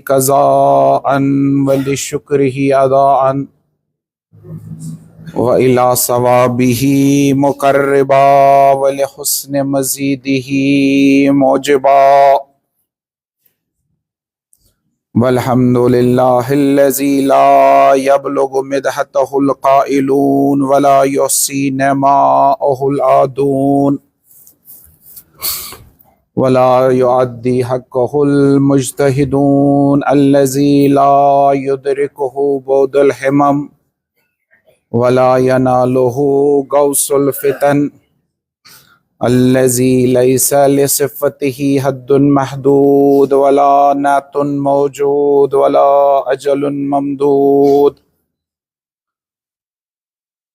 قضاء ولشكره أداء وإلى صوابه مقربا ولحسن مزيده موجبا والحمد لله الذي لا يبلغ مدحته القائلون ولا يحصي نعماءه العادون ولا يعدي حقه المجتهدون الذي لا يدركه بعد الحمم ولا يناله غوص الفتن الذي ليس لصفته حد محدود ولا نعت موجود ولا أجل ممدود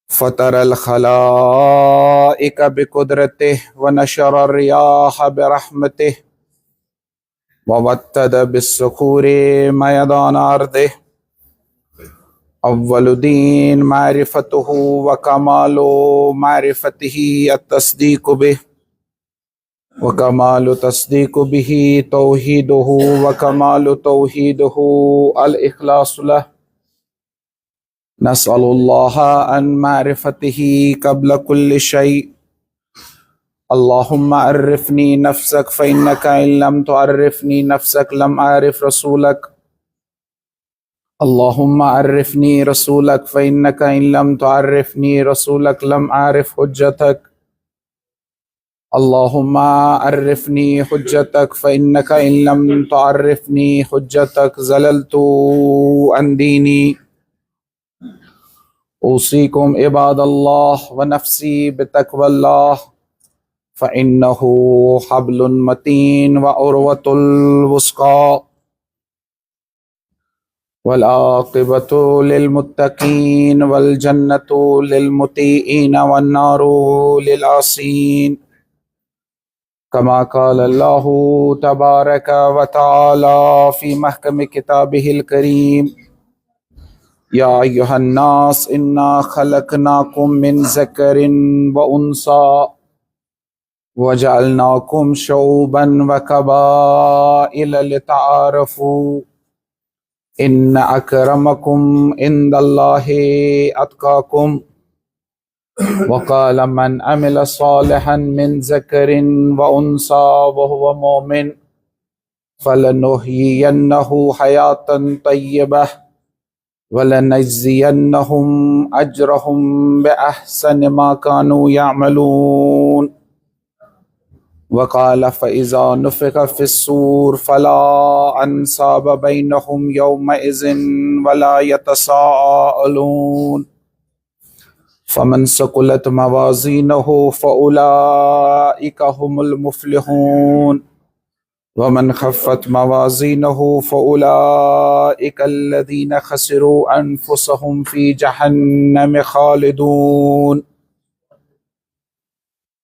فطر الخلائق بقدرته ونشر الرياح برحمته ووتد بالصخور ميدان أرضه أول دين معرفته وكمال معرفته التصديق به وكمال تصديق به توحيده وكمال توحيده الإخلاص له نسأل الله عن معرفته قبل كل شيء اللهم عرفني نفسك فإنك إن لم تعرفني نفسك لم أعرف رسولك اللهم عرفني رسولك فإنك إن لم تعرفني رسولك لم أعرف حجتك اللهم عرفني حجتك فإنك إن لم تعرفني حجتك زللت عن ديني أوصيكم عباد الله ونفسي بتقوى الله فإنه حبل متين وعروة الوثقى والعاقبة للمتقين والجنة للمطيعين والنار للعاصين كما قال الله تبارك وتعالى في محكم كتابه الكريم يا أيها الناس إنا خلقناكم من ذكر وأنثى وجعلناكم شعوبا وقبائل لتعارفوا إن أكرمكم عند الله أتقاكم وقال من عمل صالحا من ذكر وأنثى وهو مؤمن فلنحيينه حياة طيبة ولنجزينهم أجرهم بأحسن ما كانوا يعملون وقال فإذا نفخ في الصور فلا أنساب بينهم يومئذ ولا يتساءلون فمن ثقلت موازينه فأولئك هم المفلحون ومن خفت موازينه فأولئك الذين خسروا أنفسهم في جهنم خالدون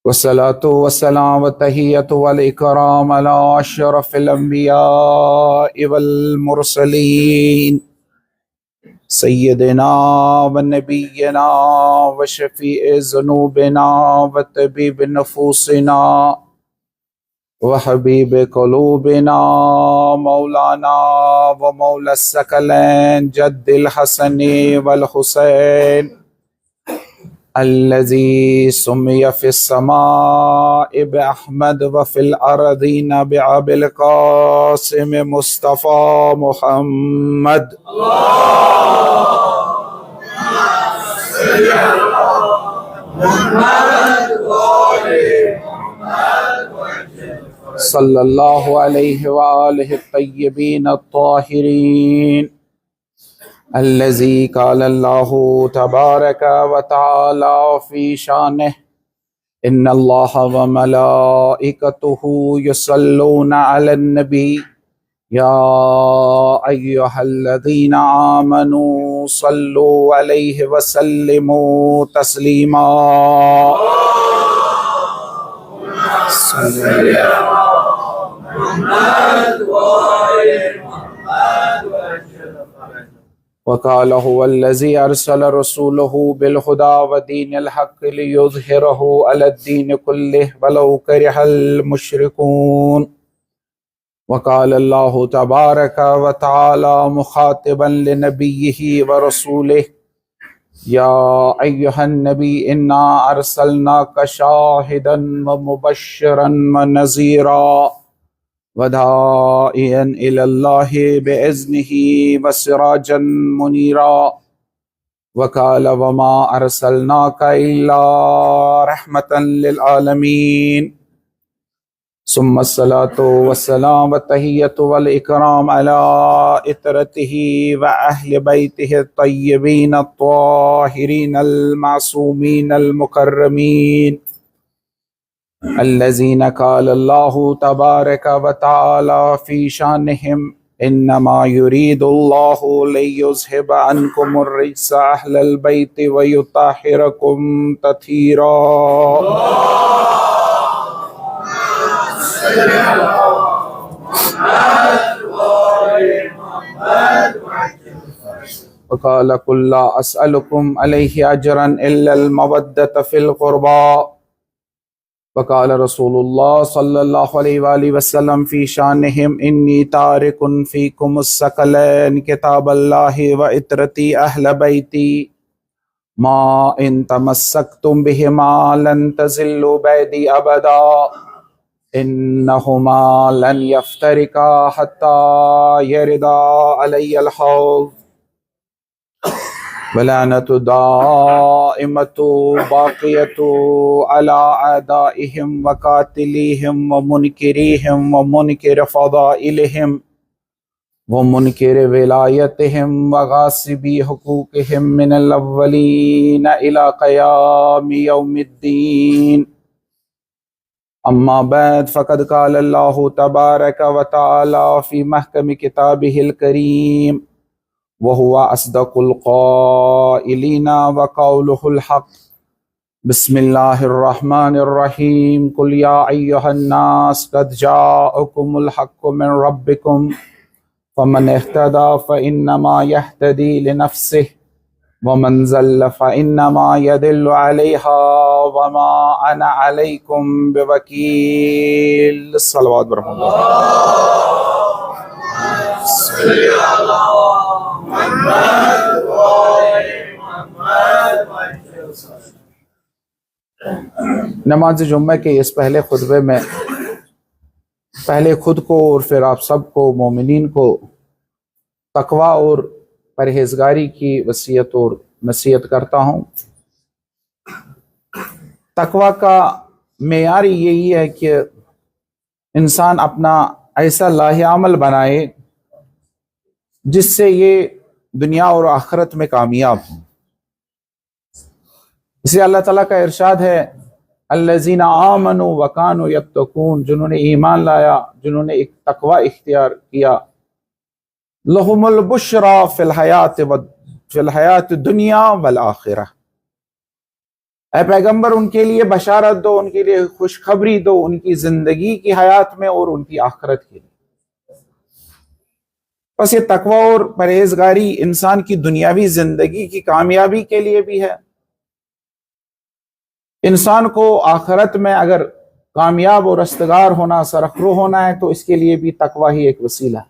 والصلاة والسلام والتحية والإكرام على أشرف الأنبياء والمرسلين سيدنا ونبينا وشفيع ذنوبنا وطبيب نفوسنا وحبيب قلوبنا مولانا ومولى الثقلين جد الحسن والحسين الذي سمي في السماء بأحمد وفي الأرضين بأبي القاسم مصطفى محمد صلى الله عليه وآله الطيبين الطاهرين الذي قال الله تبارك وتعالى في شانه إن الله وملائكته يصلون على النبي يا أيها الذين آمنوا صلوا عليه وسلموا تسليما وقال هو الذي أرسل رسوله بالهدى ودين الحق ليظهره على الدين كله ولو كره المشركون وقال الله تبارك وتعالى مخاطبا لنبيه ورسوله يا أيها النبي إنا أرسلناك شاهدا ومبشرا ونذيرا وداعيا إلى الله بإذنه وسراجا منيرا وقال وما أرسلناك إلا رحمة للعالمين ثم الصلاة والسلام والتحية والإكرام على إطرته وأهل بيته الطيبين الطاهرين المعصومين المكرمين الذين قال الله تبارك وتعالى في شانهم إنما يريد الله ليذهب عنكم الرجس أهل البيت ويطهركم تطهيرا. وقال قل لا أسألكم عليه أجرا إلا المودة في القربى. وقال رسول الله صلى الله عليه وآله وسلم في شانهم إني تارك فيكم الثقلين كتاب الله وإطرتي أهل بيتي ما إن تمسكتم بهما لن تزلوا بعدي أبدا إنهما لن يفترقا حتى يردا علي الحوض ولعنة دائمة باقية على أعدائهم وقاتليهم ومنكريهم ومنكر فضائلهم ومنكر ولايتهم وغاصبي حقوقهم من الأولين إلى قيام يوم الدين. أما بعد فقد قال الله تبارك وتعالى في محكم كتابه الكريم وهو أصدق القائلين وقوله الحق بسم الله الرحمن الرحيم قل يا أيها الناس قد جاءكم الحق من ربكم فمن اهتدى فإنما يهتدي لنفسه ومن زل فإنما يدل عليها وما أنا عليكم بوكيل. الصلوات برحمة الله. نماز جمعہ کے اس پہلے خطبے میں پہلے خود کو اور پھر آپ سب کو مومنین کو تقوی اور پرہیزگاری کی وصیت اور نصیحت کرتا ہوں. تقوی کا معیار یہی ہے کہ انسان اپنا ایسا لاہ عمل بنائے جس سے یہ دنیا اور آخرت میں کامیاب ہوں. اس لیے اللہ تعالیٰ کا ارشاد ہے الذین آمنوا وکانوا یتقون، جنہوں نے ایمان لایا، جنہوں نے ایک تقوی اختیار کیا، لہم البشری فی الحیات الدنیا والآخرہ. اے پیغمبر ان کے لیے بشارت دو، ان کے لیے خوشخبری دو، ان کی زندگی کی حیات میں اور ان کی آخرت کے لیے. بس یہ تقوی اور پرہیزگاری انسان کی دنیاوی زندگی کی کامیابی کے لیے بھی ہے. انسان کو آخرت میں اگر کامیاب اور رستگار ہونا، سرخرو ہونا ہے تو اس کے لیے بھی تقوی ہی ایک وسیلہ ہے.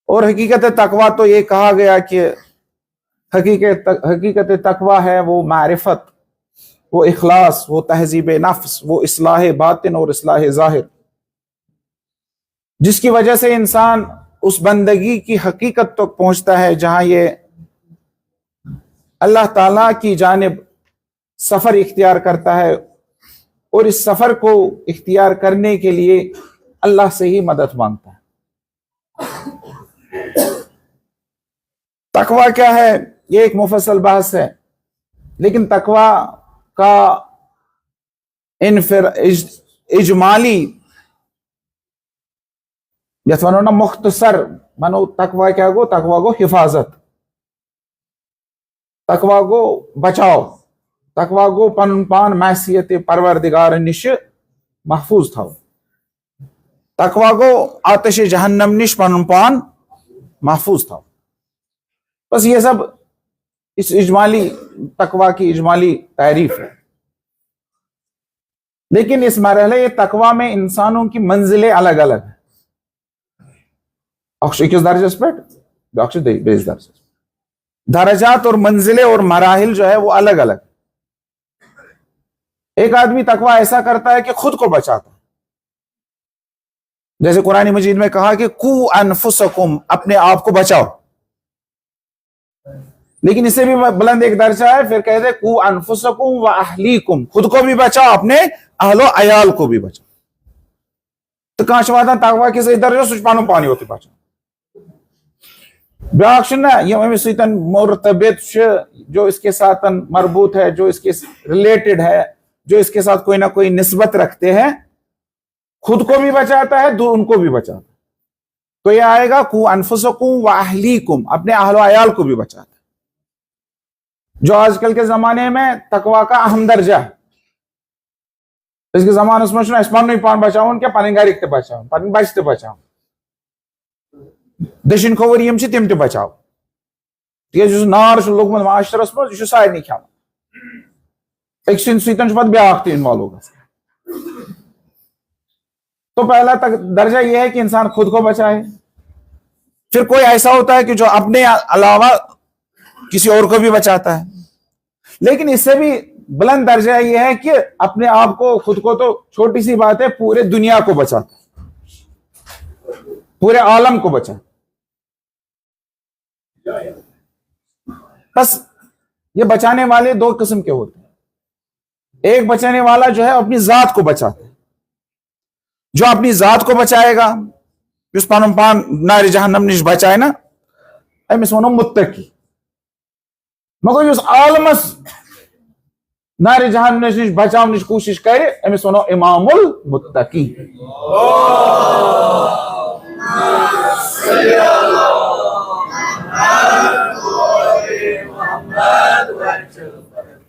اور حقیقت تقوی تو یہ کہا گیا کہ حقیقت تقوی ہے وہ معرفت، وہ اخلاص، وہ تہذیب نفس، وہ اصلاح باطن اور اصلاح ظاہر، جس کی وجہ سے انسان اس بندگی کی حقیقت تک پہنچتا ہے جہاں یہ اللہ تعالیٰ کی جانب سفر اختیار کرتا ہے اور اس سفر کو اختیار کرنے کے لیے اللہ سے ہی مدد مانگتا ہے. تقوی کیا ہے یہ ایک مفصل بحث ہے، لیکن تقوی کا اجمالی یتونو نا مختصر منو تقوی کیا گو، تقوی گو حفاظت، تقوی گو بچاؤ، تقوی گو پن پان معصیت پروردگار نش محفوظ تھاو، تقوی گو آتش جہنم نش پن پان محفوظ تھاو. بس یہ سب اس اجمالی تقوی کی اجمالی تعریف ہے. لیکن اس مرحلے تقوی میں انسانوں کی منزلیں الگ الگ ہیں. اکس درجس پہ بیس درجس درجات اور منزلیں اور مراحل جو ہے وہ الگ الگ. ایک آدمی تقوی ایسا کرتا ہے کہ خود کو بچاتا ہے، جیسے قرآن مجید میں کہا کہ قو انفسکم، اپنے آپ کو بچاؤ. لیکن اس سے بھی بلند ایک درجہ ہے، پھر کہتے قو انفسکم و اہلیکم، خود کو بھی بچاؤ، اپنے اہل و عیال کو بھی بچاؤ. تو کانچ واتان تقوی کے صحیح درجہ سوچ پانو پانی ہوتی بچاؤ. بیاکھ نا یہ امس سیتن مرتبط جو اس کے ساتھ مربوط ہے، جو اس کے ریلیٹڈ ہے، جو اس کے ساتھ کوئی نہ کوئی نسبت رکھتے ہیں، خود کو بھی بچاتا ہے، ان کو بھی بچاتا ہے. تو یہ آئے گا قو انفسکم و اہلیکم، اپنے اہل و عیال کو بھی بچاتا ہے. جو آج کل کے زمانے میں تقوی کا اہم درجہ ہے. اس کے زمانے میں اس پان بچاؤن کیا پن گھر بچاؤ، پن بچ تہ بچاؤ، دشن کھوور یم تم تہ بچاؤ. تیز نار لوگمت معاشرس مز یہ سارے کھانا، ایک سن سیتن پتہ بیاکھ تہ انوالو گژھان. تو پہلا درجہ یہ ہے کہ انسان خود کو بچائے. پھر کوئی ایسا ہوتا ہے کہ جو اپنے علاوہ کسی اور کو بھی بچاتا ہے. لیکن اس سے بھی بلند درجہ یہ ہے کہ اپنے آپ کو، خود کو تو چھوٹی سی بات ہے، پورے دنیا کو بچاتا ہے، پورے عالم کو بچاتا. بس یہ بچانے والے دو قسم کے ہوتے ہیں. ایک بچانے والا جو ہے اپنی ذات کو بچاتا ہے. جو اپنی ذات کو بچائے گا، اس پانم پان نار جہنم نش بچائے نا، امس ونو متقی. مگر اس عالمس نار جہنم نش بچاؤ نش کوشش کرے، امس ونو امام المتقی.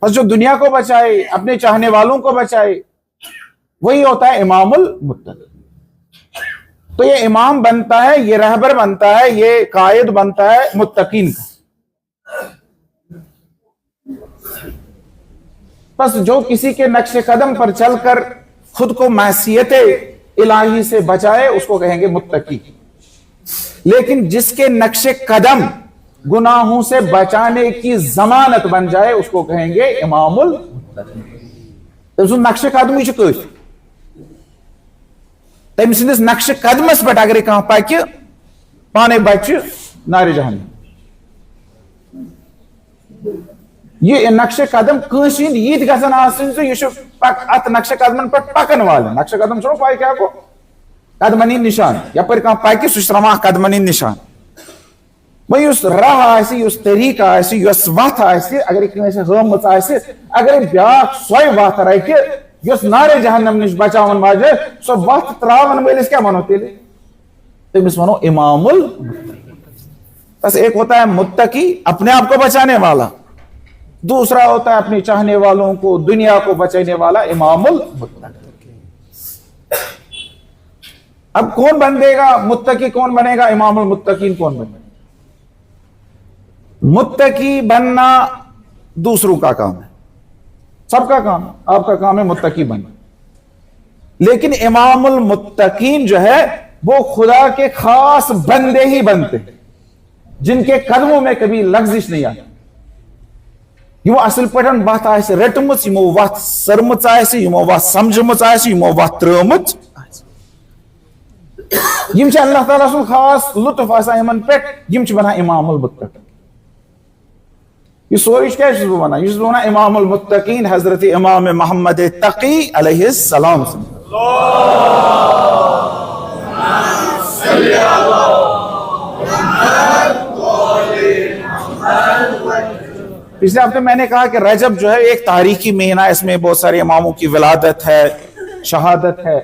بس جو دنیا کو بچائے، اپنے چاہنے والوں کو بچائے، وہی ہوتا ہے امام المتقی. تو یہ امام بنتا ہے، یہ رہبر بنتا ہے، یہ قائد بنتا ہے متقین کا. بس جو کسی کے نقش قدم پر چل کر خود کو معصیت الہی سے بچائے اس کو کہیں گے متقی. لیکن جس کے نقش قدم گناہوں سے بچانے کی ضمانت بن جائے اس کو کہیں گے امام المتقی. نقش قدم یہ کافی. تم سندس نقش قدمس پہ اگر کھانا پکہ پانے بچہ نار جہنم. یہ نقش قدم کنس ہند یہ گھن یہ ات نقش قدمن پہ پکن والن. نقش قدم چھو پائی کیا گو؟ قدمن ہند نشان. یپر کھانا پکہ سہ تراوان قدمن ہند نشان. وی اس راہ آسی، اس طریقہ آسی، اس وت آسی، اگر کنسے ہمت آسی، اگر بیاکھ سوے وت رٹہ یس نار جہنم نش بچاون واجے، سو وت تراون ولس کیا ونو تیلے؟ تمس ونو امام المتقی. بس ایک ہوتا ہے متقی، اپنے آپ کو بچانے والا. دوسرا ہوتا ہے اپنے چاہنے والوں کو، دنیا کو بچانے والا، امام المتقی. اب کون بنے گا متقی، کون بنے گا امام المتقین، کون بنے گا؟ متقی بننا دوسروں کا کام ہے، سب کا کام ہے. آپ کا کام ہے متقی بننا. لیکن امام المتقین جو ہے وہ خدا کے خاص بندے ہی بنتے ہیں جن کے قدموں میں کبھی لغزش نہیں آتی. یمو اصل پٹن وت آسہ رٹمژ، یمو وت سرمژ آسہ، یمو وت سمجھمژ آسہ، یمو وت ترٲمٕژ آسہ. یم چھ اللہ تعالیٰ سن خاص لطف آسان یمن پہ، یم چھ بنان امام المتقین. یہ سورج کیا چھس بہ ونان؟ یہ چھس بہ ونان امام المتقین حضرت امام محمد تقی علیہ السلام. پچھلے ہفتے میں نے کہا کہ رجب جو ہے ایک تاریخی مہینہ، اس میں بہت سارے اماموں کی ولادت ہے، شہادت ہے،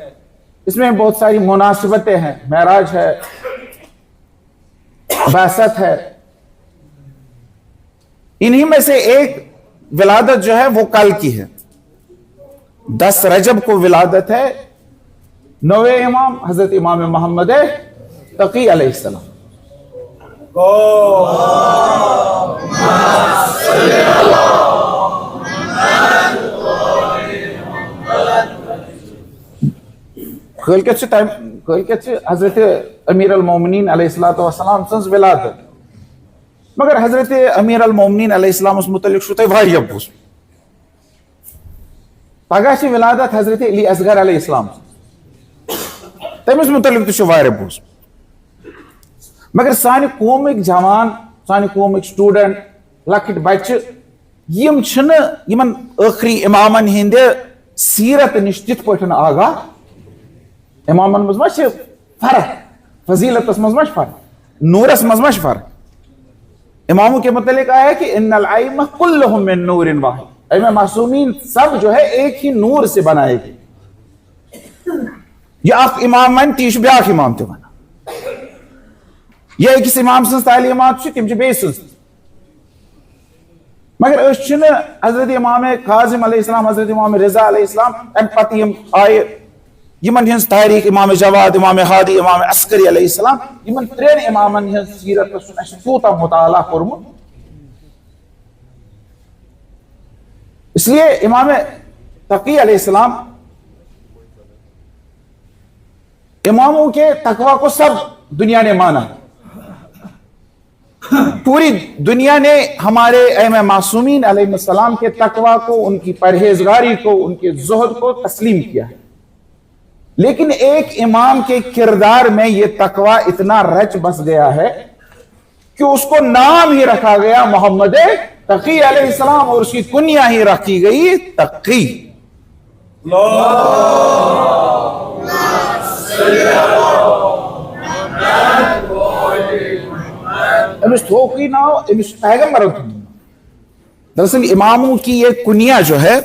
اس میں بہت ساری مناسبتیں ہیں. معراج ہے، بعثت ہے. انہی میں سے ایک ولادت جو ہے وہ کل کی ہے. 10 رجب کو ولادت ہے نوے امام حضرت امام محمد تقی علیہ السلام. کالکت حضرت امیر المومنین علیہ الصلوۃ والسلام سنز ولادت مگر حضرت امیر المومنین علیہ السلام متعلق شو تۄہہِ واریاہ بوٗزمُت پگہہ چھِ ولادت حضرت علی اصغر علیہ السلام تٔمِس متعلق تہِ چھُ واریاہ بوٗزمُت مگر سانہِ قومٕکۍ جوان سانہِ قومٕکۍ سٹوٗڈنٹ لۄکٕٹۍ بچہِ یِم چھِنہٕ یِمن ٲخری امامن ہٕنٛدِ سیرت نِش تِتھ پٲٹھۍ آگاہ امامن منٛز ما چھِ فرق فضیلتس منٛز ما چھِ فرق نوٗرس منٛز ما چھِ فرق اماموں کے متعلق آیا کہ ان الائمہ کلہم من نور واحد ائمہ معصومین سب جو ہے ایک ہی نور سے بنائے گئے یہ اخ امام من تی بیاکھ امام تہِ ونان یہ أکِس امام سٕنٛز تعلیمات چھِ تِم چھِ بیٚیہِ سٕنٛز مگر أسۍ چھِنہٕ حضرت امام کاظم علیہ السلام حضرت امام رضا علیہ السلام امہِ پتہٕ یِم آیہِ یمن ہنٛز تاریخ امام جواد امام ہادی امام عسکری علیہ السلام یمن ترین امامن ہنٛز سیرت اسہِ کوٗتاہ مطالعہ کوٚرمُت اس لیے امام تقی علیہ السلام اماموں کے تقوی کو سب دنیا نے مانا پوری دنیا نے ہمارے ائمہ معصومین علیہ السلام کے تقوی کو ان کی پرہیزگاری کو ان کے زہد کو تسلیم کیا ہے لیکن ایک امام کے کردار میں یہ تقوی اتنا رچ بس گیا ہے کہ اس کو نام ہی رکھا گیا محمد تقی علیہ السلام اور اس کی کنیا ہی رکھی گئی تقی دراصل اماموں کی یہ کنیا جو ہے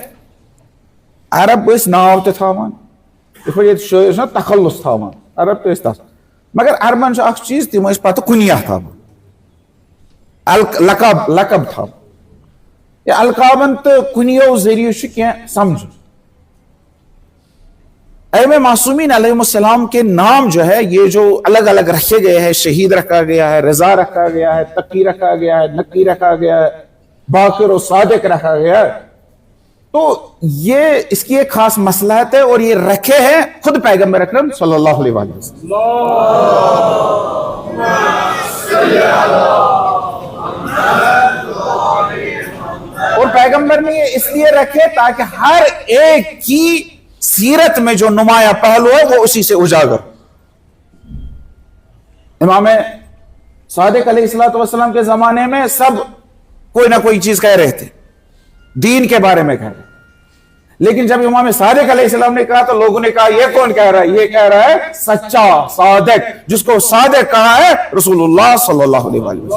عرب اس ناو تے تھاوان شاعر تخلص تھاوان عرب تو تس مگر عربن اخ چیز تم پتہ کنیا تھاوان لقب تھاوان یہ القابن تو کنیو ذریعہ کی سمجھ ائمہ معصومین علیہ السلام کے نام جو ہے یہ جو الگ الگ رکھے گئے ہیں شہید رکھا گیا ہے رضا رکھا گیا ہے تقی رکھا گیا ہے نقی رکھا گیا ہے باقر و صادق رکھا گیا ہے تو یہ اس کی ایک خاص مصلحت ہے اور یہ رکھے ہیں خود پیغمبر اکرم صلی اللہ علیہ وسلم اور پیغمبر نے یہ اس لیے رکھے تاکہ ہر ایک کی سیرت میں جو نمایاں پہلو ہے وہ اسی سے اجاگر امام صادق علیہ الصلوۃ والسلام کے زمانے میں سب کوئی نہ کوئی چیز کہہ رہے تھے دین کے بارے میں کہہ رہے لیکن جب امام صادق علیہ السلام نے کہا تو لوگوں نے کہا یہ کون کہہ رہا ہے یہ کہہ رہا ہے سچا صادق جس کو صادق کہا ہے رسول اللہ صلی اللہ علیہ وسلم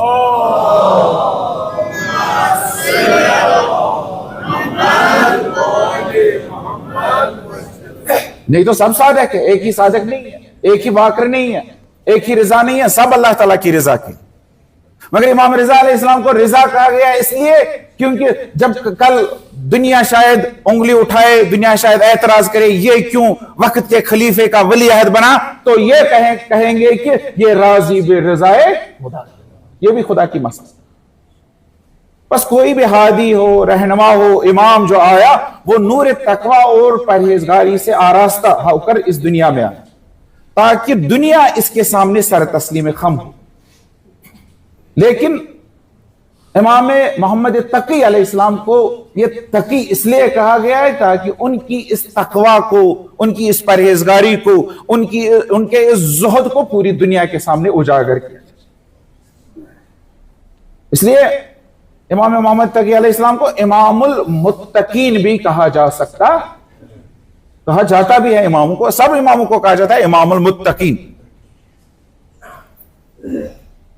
نہیں تو سب صادق ہے ایک ہی صادق نہیں ہے ایک ہی باقر نہیں ہے ایک ہی رضا نہیں ہے سب اللہ تعالیٰ کی رضا کی مگر امام رضا علیہ السلام کو رضا کہا گیا اس لیے کیونکہ جب کل دنیا شاید انگلی اٹھائے دنیا شاید اعتراض کرے یہ کیوں وقت کے خلیفے کا ولی عہد بنا تو یہ کہیں گے کہ یہ راضی برضائے خدا یہ بھی خدا کی مسئلہ بس کوئی بھی ہادی ہو رہنما ہو امام جو آیا وہ نور تقوی اور پرہیزگاری سے آراستہ ہو کر اس دنیا میں آیا تاکہ دنیا اس کے سامنے سر تسلیم خم ہو لیکن امام محمد تقی علیہ السلام کو یہ تقی اس لیے کہا گیا ہے تاکہ ان کی اس تقوی کو ان کی اس پرہیزگاری کو ان کے اس زہد کو پوری دنیا کے سامنے اجاگر کیا اس لیے امام محمد تقی علیہ السلام کو امام المتقین بھی کہا جا سکتا کہا جاتا بھی ہے اماموں کو سب اماموں کو کہا جاتا ہے امام المتقین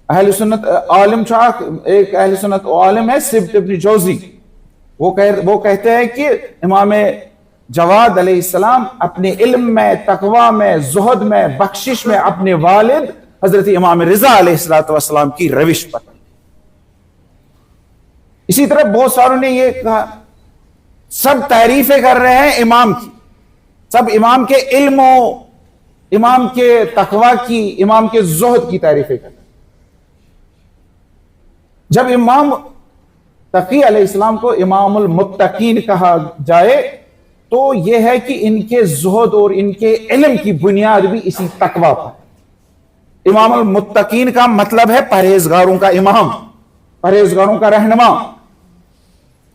اہل سنت عالم چاک ایک اہل سنت عالم ہے سبت ابن جوزی وہ کہتے ہیں کہ امام جواد علیہ السلام اپنے علم میں تقوی میں زہد میں بخشش میں اپنے والد حضرت امام رضا علیہ السلام کی روش پر اسی طرح بہت ساروں نے یہ کہا سب تعریفیں کر رہے ہیں امام کی سب امام کے علم و امام کے تقوی کی امام کے زہد کی تعریفیں کر رہے ہیں جب امام تقی علیہ السلام کو امام المتقین کہا جائے تو یہ ہے کہ ان کے زہد اور ان کے علم کی بنیاد بھی اسی تقوی پر۔ امام المتقین کا مطلب ہے پرہیزگاروں کا امام، پرہیزگاروں کا رہنما۔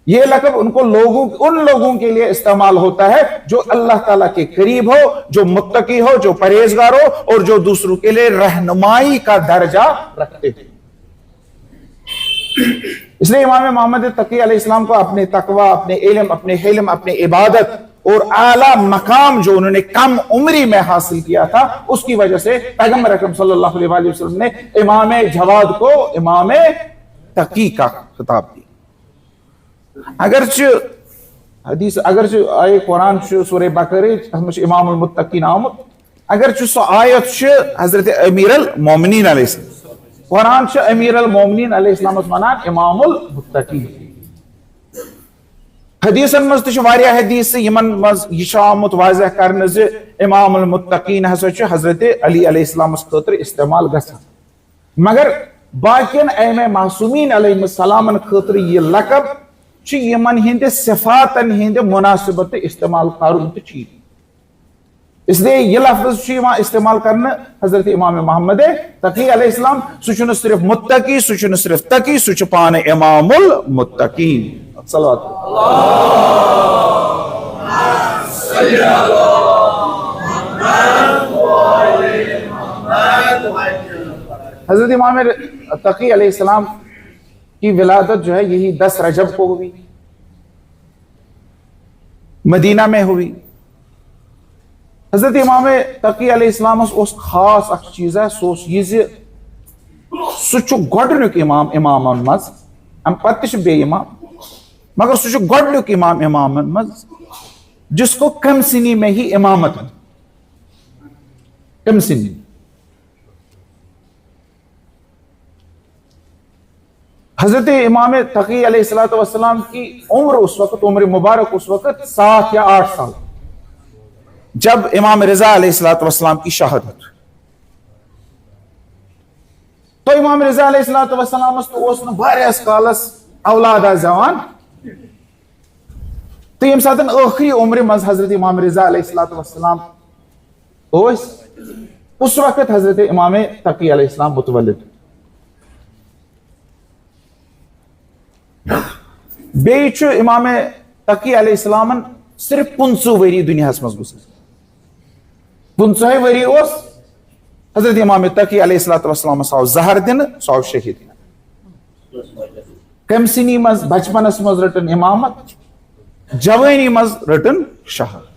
یہ لقب ان لوگوں کے لیے استعمال ہوتا ہے جو اللہ تعالیٰ کے قریب ہو، جو متقی ہو، جو پرہیزگار ہو، اور جو دوسروں کے لیے رہنمائی کا درجہ رکھتے ہیں۔ اس لیے امام محمد تقی علیہ السلام کو اپنے تقوی، اپنے علم، اپنے حلم، اپنے عبادت اور اعلیٰ مقام جو انہوں نے کم عمری میں حاصل کیا تھا، اس کی وجہ سے پیغمبر اکرم صلی اللہ علیہ وسلم نے امام جواد کو امام تقی کا خطاب دیا۔ اگرچہ آئے قرآن سورہ بقرہ امام المتقین آمد، اگرچہ سو آیت حضرت امیر المومنین علیہ السلام، قرآن امیر المومنین علیہ السلام ونان امام المتقین۔ حدیثن مز تہ واریاہ حدیث یمن مز یہ آمت واضح کرنے زِ امام المتقین ہسا حضرت علی علیہ السلام خاطر استعمال گژھان، مگر باقین ائمہ معصومین علیہ السلام خاطر یہ لقب یمن ہند صفاتن ہند مناسبت استعمال کرن تو اس لیے یہ لفظ استعمال کرنا حضرت امام محمد تقی علیہ السلام، سہ صرف متقی، سہ صرف تقی، سہ پانے امام المتقین۔ صلوات حضرت امام تقی علیہ السلام کی ولادت جو ہے یہی 10 رجب کو ہوئی، مدینہ میں ہوئی۔ حضرت امام تقی علیہ السلام اس خاص اخ چیز ہے، سو یہ سہ گۄڈنیُک امامن مز، ام پتہ چھ بے امام، مگر سہ گۄڈنیُک امامن مز جس کو کم سنی میں ہی امامت، کم سنی۔ حضرت امام تقی علیہ السلام کی عمر اس وقت، عمر مبارک اس وقت 7 یا 8 سال، جب امام رضا علیہ السلام کی شہادت۔ تو امام رضا علیہ السلام تو واریاہس کالس اولاد زوان، تو یم ساتن آخری عمر مز حضرت امام رضا علیہ السلام اس وقت حضرت امام تقی علیہ السلام متولد۔ بیچ امام تقی علیہ السلام صرف 15 وری دنیا مز گزر، 15 وری اس حضرت امام تقی علیہ السلام آو زہر دن، سو آو شہید۔ کم سنی مز بچپنس مز رٹن امامت، جوانی مز رٹن شہادت۔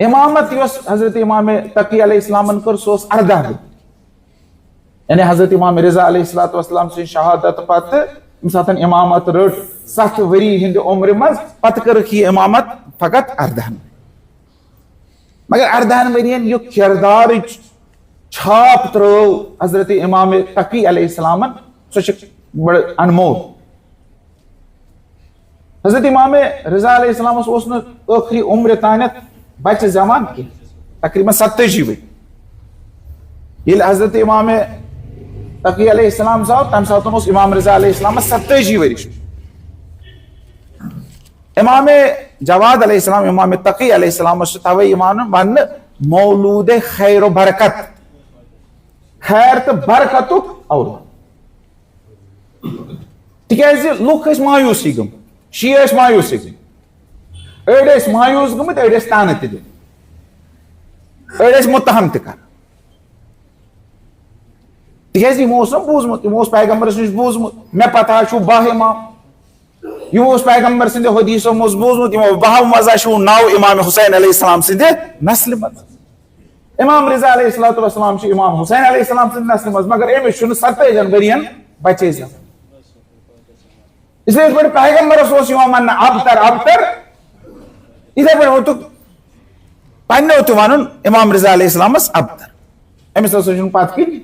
امامت یس حضرت امام تقی علیہ السلام کر سو 18 دن، یعنی حضرت امام رضا علیہ السلام سے شہادت پتہ ساتن امامت رٹ 7 وری ہند عمر مز، پتہ کرک یہ امامت فقط 18۔ مگر 18 ورین یہ کردار چھاپ ترو حضرت امام تقی علیہ السلام، سہ بڑا انمول۔ حضرت امام رضا علیہ السلام اس آخری عمر تانت بچہ زمان کی تقریباً 27 وری، یل حضرت امام تقی علیہ السلام زاو تم ساتن اس امام رضا علیہ السلام 27 وری۔ امام جواد علیہ السلام، امام تقی علیہ السلام توے ایمان ون مولود خیر و برکت، خیر تو برکت اولاد۔ تکیازِ لوک ٲسۍ مایوٗسی گٔمٕتۍ، شیعہ ٲسۍ مایوٗسی گٔمٕتۍ، أڑۍ ٲسۍ مایوٗس گٔمٕتۍ، أڑۍ ٲسۍ تانہٕ تہِ دِوان، أڑۍ ٲسۍ مُتہم تہِ کران۔ تکیازِ یمو اوس نہ بوٗزمُت، یمو اوس پیغمبرس نش بوٗزمُت، مےٚ پتہ چھُ 10 امام، یمو اوس پیغمبر سٕنٛدِ حدیثو منٛز بوٗزمُت، یمو 10 منٛز چھُ 9 امام حسین علیہ السلام سٕنٛدِ نسلہِ منٛز۔ امام رضا علیہ السلام چھُ امام حسین علیہ السلام سٕنٛدِ نسلہِ منٛز، مگر أمِس چھُنہٕ 27 ؤرین بچے زامُت۔ اس لیے پٲٹھۍ پیغمبرس اوس یِوان وننہٕ ابتر ابتر، یِتھے پٲٹھۍ ووتُکھ پننیو تہِ ونُن امام رضا علیہ السلامس ابتر، أمِس ہسا چھُنہٕ پتہٕ کِنۍ۔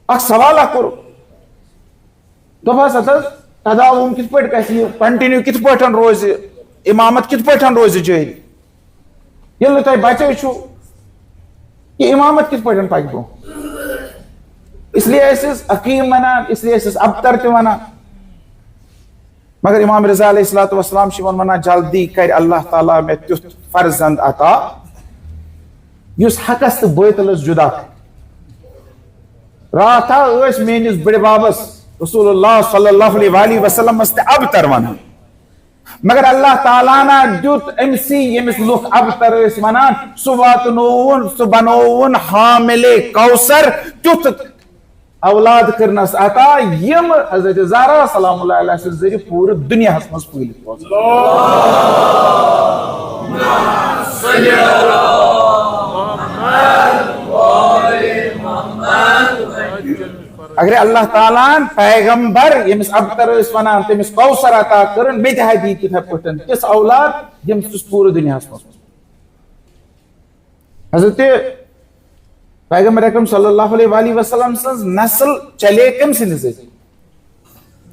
اکھ سوال کوٚر، دوٚپہس ہسا تداوم کِتھ پٲٹھۍ گژھِ یہِ کنٹِنیو، کِتھ پٲٹھۍ روزِ امامت، کِتھ پٲٹھۍ روزِ جٲری، ییٚلہِ نہٕ تۄہہِ بچے چھُو یہِ امامت کِتھ پٲٹھۍ پکہِ برونٛہہ۔ اس لیے ٲسِس حکیٖم ونان، اس لیے ٲسِس ابتر تہِ ونان۔ مگر امام رضا علیہ الصلوۃ والسلام ونان جلدی کر اللہ تعالیٰ میں تیُتھ فرزند عطا یس حقس تو باطلس جدا راتھا اس میانس بڑ بابس رسول اللہ صلی اللہ علیہ وسلم ابتر ونان مگر اللہ تعالیٰ نا دیت امسی یمس لوک ابتر اس ونان سہ واتنون سہ بنون حامل کوثر تیُتھ اولاد کرنس عطا یم حضرت زہرا سلام اللہ علیہ ذریعہ پورے دنیا مز پھیلت اگر اللہ تعالیٰ پیغمبر یمس ابتر اس ونان تمس کوثر عطا کرن بیت دی تتھے پٹن تس اولاد یم پورے دنیا مز حضرت پیغمبر اکرم صلی اللہ علیہ وسلم سن نسل چلے کم سن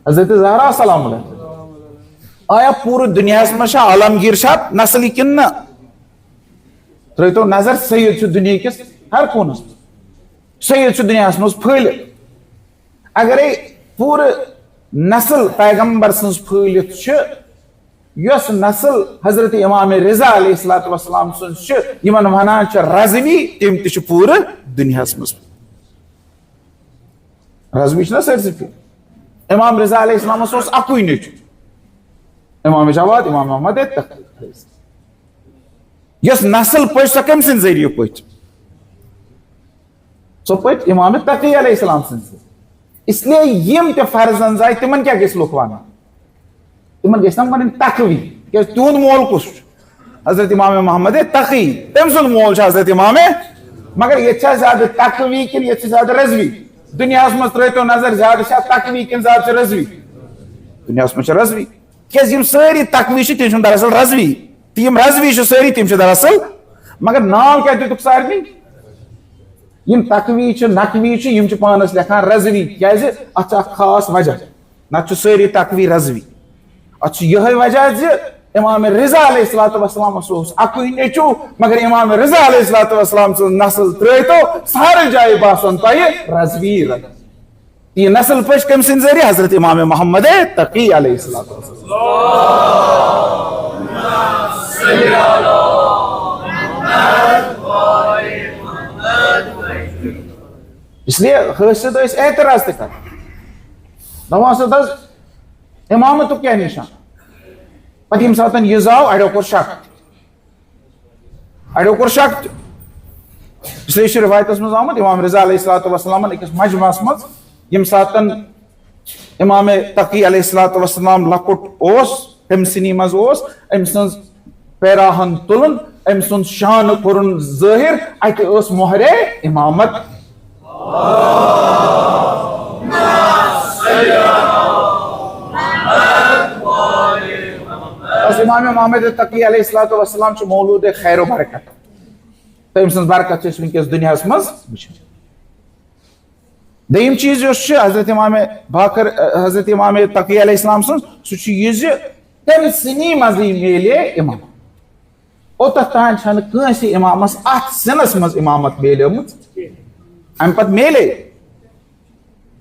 حضرت زہرا سلام علیہ آیا پورے دنیا مز عالمگیر شاپ نسل کن نا ترتو نظر سید دنیا کس ہر کونس سید دنیا مز پھیلت اگر پورے نسل پیغمبر سن پھیلت یس نسل حضرت امام رضا علیہ الصلوۃ والسلام سن یمن ونان رضوی تم تہ پورے دنیا مز رضوی نا سرسی امام رضا علیہ السلام اکوئی نیچو امام جواد امام محمد یس نسل پچ سو کم سن ذریعہ پچ سو پچ امام تقی علیہ السلام سن اس لیے یم تہ فرزند زائے تمن کیا گھس لوک ونان تمن گھس نا ون تقوی کہ تہد مول کس حضرت امام محمد تقی تم سن مول حضرت امام مگر یہ زیادہ تقوی کن یہ زیادہ رضوی دنیا مز ترتو نظر زیادہ تقوی کن زیادہ رضوی دنیا مز رضوی کیاز یم ساری تقوی تم دراصل رضوی تم رضوی ساری تم دراصل مگر نام کیا دتک سارنی یم تقوی نقوی یم پانس لکھان رضوی کیاز ات خاص وجہ نت ساری تقوی رضوی ات یہ وجہ امام رضا علیہ الصلوۃ والسلام اکوئی نیچو مگر امام رضا علیہ الصلوۃ والسلام سن نسل ترتو سارے جائے باسن تہ رضوی یہ نسل پچ کم سن ذریعہ حضرت امام محمد تقی علیہ الصلوۃ والسلام اس لیے حیثیت اس اعتراض تہ کر دپان امامت کیا نشان پتہ یم ساتن یہ زاو اڑو کور شک اس لیے روایت مز آمت امام رضا علیہ الصلوۃ والسلام اکس مجمع مز یم ساتن امام تقی علیہ الصلوۃ والسلام لکٹ ام سنی مز ام سن پیراہن تلن ام سن شان کورن ظاہر ات مہر امامت امام محمد تقی علیہ الصلوۃ والسلام مولود خیر و برکت تم سن برکت ونکس دنیا مز دیم چیز حضرت امام باقر حضرت امام تقی علیہ السلام سن سہ تم سنی مز میلے امام اوتھ تان کنس امامس ات سنس مز امامت میلیمت ام پتہ میلے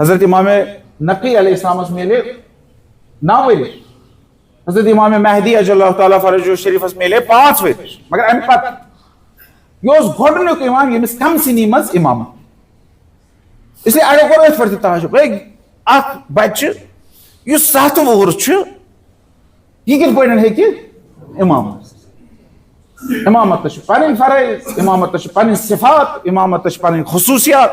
حضرت امام نقی علیہ السلام میلے 9 ؤری حضرت امام مہدی اجل اللہ تعالیٰ فرج شریف میلے 5 ؤری مگر ام پتہ یہ گۄڈنیُک امام یمس کم سنی مز امامت اس لیے اڑو کور ات پہ تعجب اخ بچہ اس 7 وُہُر یہ کت پہ ہیکہ امامت پن فرائض امامت پن صفات امامت پن خصوصیات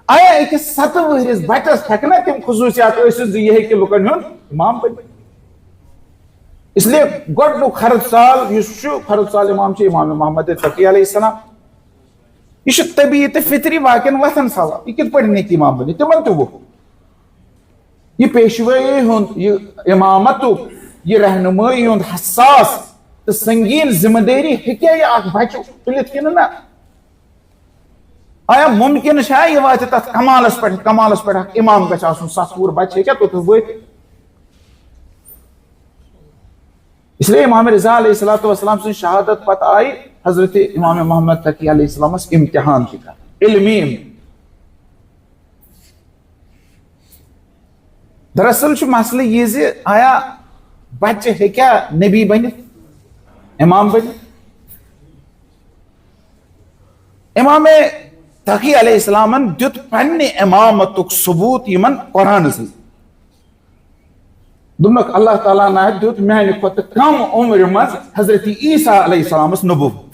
آیا اکس 7 وہرس بچس ہیکنا تم خصوصیات یہ ہیکہ لکن ہند امام بن اس لیے گۄڈنیُک خرد سال امام امام محمد تقی علیہ السلام یہ طبیعت فطری باقین وتھن سوال یہ کت پہ ہیکہ امام بنی تمن تہ یہ پیشوئی ہند یہ امامت یہ رہنمائی ہند حساس تو سنگین ذمہ داری ہیکیا یہ اخ بچہ تلت کن نا آیا ممکن یہ وات تک کمالس پہ امام گھس آسن 7 وُہُر بچہ ہیکیا توٚت وٲتِتھ اس لیے امام رضا علیہ الصلوۃ والسلام سن شہادت پتہ آئی حضرت امام محمد تقی علیہ السلام امتحان تہ کر علمی دراصل مسئلہ یہ آیا بچہ ہیکیا نبی بنت امام بنت؟ امام تقی علیہ السلام دیت پنہ امامتک ثبوت یمن قرآن سے دمک اللہ تعالیٰ نہ دیت میانہ کھت کم عمر مز حضرت عیسیٰ علیہ السلام نبوت.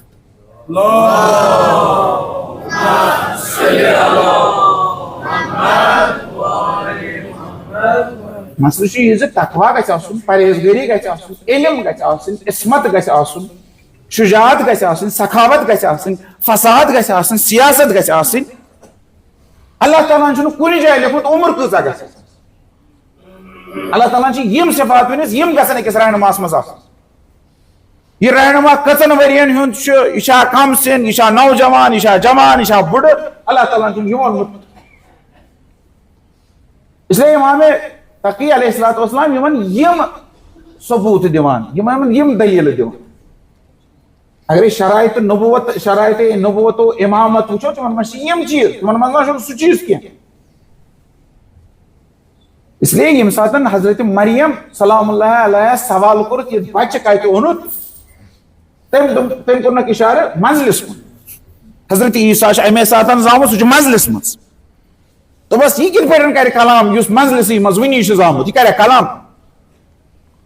مسئلہ یہ تقوا گژھِ آسُن پرہیزگٲری گژھِ آسُن علم گژھِ آسُن عصمت گژھِ آسُن شجاعت گژھِ آسٕنۍ سخاوت گژھِ آسٕنۍ فساد گژھِ آسٕنۍ سیاست گژھِ آسٕنۍ. اللہ تعالیٰ چھُنہٕ کُنہِ جایہِ لیوٚکھمُت عمر کۭژاہ گژھِ. اللہ تعالیٰ چھِ یِم صفات ؤنِتھ یِم گژھن أکِس رہنماہس منٛز آسٕنۍ. یہ رہنما کٔژن ؤرین ہُنٛد چھُ یہِ چھا کم سن یہِ چھا نوجوان یہِ چھا جوان یہِ چھا بُڑٕ اللہ تعالیٰ چھُنہٕ یہِ ووٚنمُت. اس لیے امام تقی علیہ الصلوۃ والسلام یمن یم ثبوت دِوان یمن یم دلیل دِوان. اگر شرائط نبوت و امامت وچھو تمن منٛز چھِ یم چیٖز تمن منٛز نہ چھُنہٕ سُہ چیٖز کینٛہہ. اس لیے یم ساتن حضرت مریم سلام اللہ علیہ سوال کوٚرُکھ یہِ بچہ کتہِ اوٚنُتھ تٔمۍ کوٚرنکھ اشارٕ منزلس کُن. حضرت عیسیٰ چھُ امے ساتن زامُت سُہ چھُ منزلس منٛز. دوٚپُس یہِ کِتھ پٲٹھۍ کرِ کلام یُس منزلسٕے منٛز وٕنی چھُ زامُت یہِ کرِ کلام.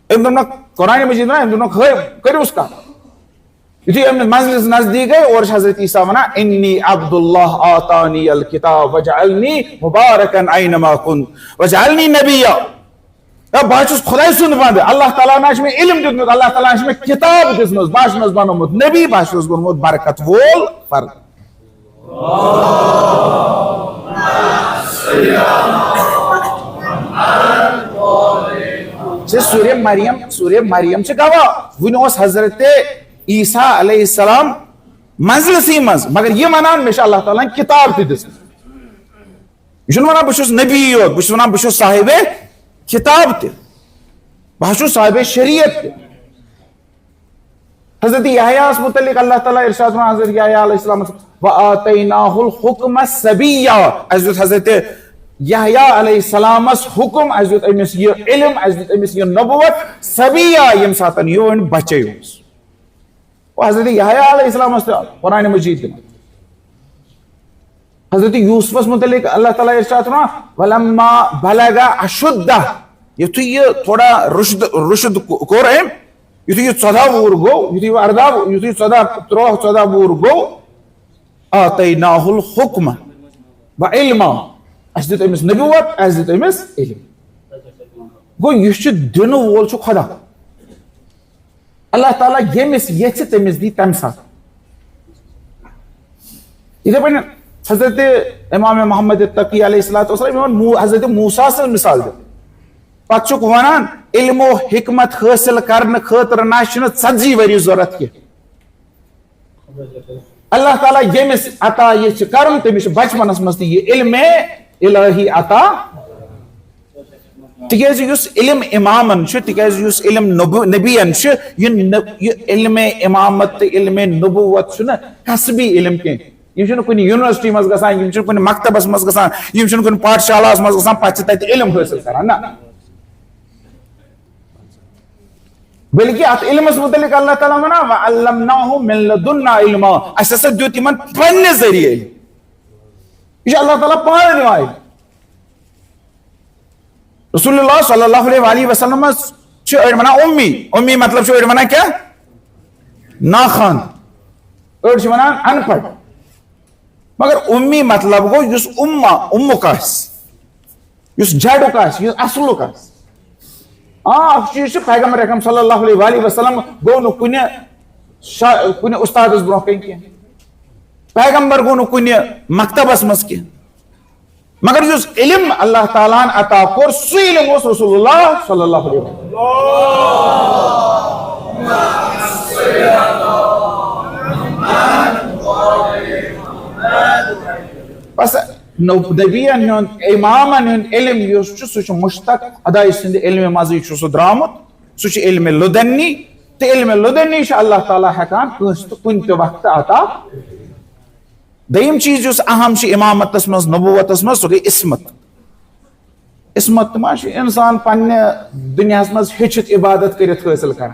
أمۍ دوٚپنکھ قرآنِ مجیٖد ونان أمۍ دوٚپنکھ ہے کٔرِوُس کتھ. یُتھُے أمِس منزلس نزدیٖک گٔے اورٕ چھُ حضرت عیسیٰ ونان انی عبداللہ آتانی الکتاب وجعلنی مبارکن اینما کُنت وجعلنی نبیا. بہٕ چھُس خۄداے سُنٛد بنٛدٕ اللہ تعالیٰ ہن چھُ مےٚ علم دیُتمُت اللہ تعالیٰ ہن چھُ مےٚ کِتاب دِژمٕژ بہٕ چھُس بنومُت نبی بہٕ چھُس بنومُت برکت وول فرد. سورہ مریم چھِ گواہ وُنہِ اوس حضرت عیسیٰ علیہ السلام منزلسٕے منٛز مگر یہِ ونان مےٚ چھِ اللہ تعالیٰ ہن کِتاب تہِ دِژمٕژ. یہِ چھُنہٕ ونان بہٕ چھُس نبی یوت بہٕ چھُس ونان بہٕ چھُس صاحبِ کتاب تہِ بہٕ چھُس صاحبِ شریعت تہِ. حضرت یحیٰ متعلق اللہ تعالیٰ ارشاد ونان حضرت یحیٰ علیہ السلام وآتیناہ الحکم صبیا اسہِ دیُت حضرت یحیٰ علیہ السلامس حکم اسہِ دیُت أمِس یہِ علم اسہِ دیُت أمِس یہِ نبوت صبیا ییٚمہِ ساتن یہِ وۄنۍ بچے اوس. حضرت یحیٰ علیہ السلامس تہِ قرآنِ مجیٖد دِوان. حضرت یوسفس متعلق اللہ تعالیٰ ارشاد ونان ولما بلغ اشدہ یُتھُے یہِ تھوڑا رُشد کوٚر أمۍ یُتھُے یہِ 14 وُہُر گوٚو یُتھُے یہِ 13-14 وُہُر گوٚو آتیناہ الحکم وعلما اسہِ دیُت أمِس نبوت اسہِ دیُت أمِس علم. گوٚو یُس چھُ دِنہٕ وول چھُ خۄدا. اللہ تعالیٰ ییٚمِس یژھِ تٔمِس دی تمہِ ساتہٕ. یِتھے پٲٹھۍ حضرت امام محمد تقی علیہ الصلوۃ والسلام یِمن حضرت موسیٰ سٕنٛز مثال دِوان پتہٕ چھُکھ ونان علم و حکمت حٲصِل کرنہٕ خٲطرٕ نہ چھُنہٕ 40 ؤری ضروٗرت کینٛہہ. اللہ تعالیٰ ییٚمِس عطا یژھِ کرُن تٔمِس چھُ بچپنس منٛز تہِ یہِ علمِ الہی عطا. تِکیازِ یُس علم امامن چھُ تِکیازِ یُس علم نبین چھُ یہِ علمِ امامت تہٕ علمِ نبوت چھُنہٕ قصبی علم کینٛہہ. یِم چھِنہٕ کُنہِ یونیورسٹی منٛز گژھان یِم چھِنہٕ کُنہِ مکتبس منٛز گژھان یِم چھِنہٕ کُنہِ پاٹھشالاہس منٛز گژھان پتہٕ چھِ تتہِ علم حٲصِل کران نہ بلکہ اتھ علمس متعلق اللہ تعالیٰ ونان وعلمناہ من لدنا علما اسہِ ہسا دیُت یِمن پننہِ ذٔریعہٕ علم. یہِ چھُ اللہ تعالیٰ پانہٕ دِوان علم. رسول اللہ صلی اللہ علیہ وسلم چھِ أڑۍ ونان اُمی مطلب چھُ أڑۍ ونان کیٛاہ ناخان أڑۍ چھِ ونان ان پڑھ مگر اُمی مطلب گوٚو یُس اُمُک آسہِ یُس جڈُک آسہِ یُس اصلُک آسہِ. اکھ چیٖز چھُ پیغمبر اکرم صلی اللہ علیہ وسلم گوٚو نہٕ کُنہِ اُستادس برونٛہہ کَنہِ کینٛہہ پیغمبر گوٚو نہٕ کُنہِ مکتبس منٛز کینٛہہ مگر یُس علم اللہ تعالیٰ ہن عطا کوٚر سُہ علم اوس رسول اللہ صلی اللہ علیہ وسلم. بس نبین ہُنٛد امامن ہُنٛد علم یُس چھُ سُہ چھُ مشتق خۄداے سٕنٛدِ علمہِ منٛزٕے چھُ سُہ درامُت سُہ چھُ علمِ لدنی تہٕ علمِ لدنی چھُ اللہ تعالیٰ ہٮ۪کان کٲنٛسہِ تہِ کُنہِ تہِ وقتہٕ عطا. دوٚیِم چیٖز یُس اہم چھُ امامتس منٛز نبوتس منٛز سُہ گٔے عصمت. عصمت ما انسان پنہ دنیا مز ہچت عبادت کرت حاصل کر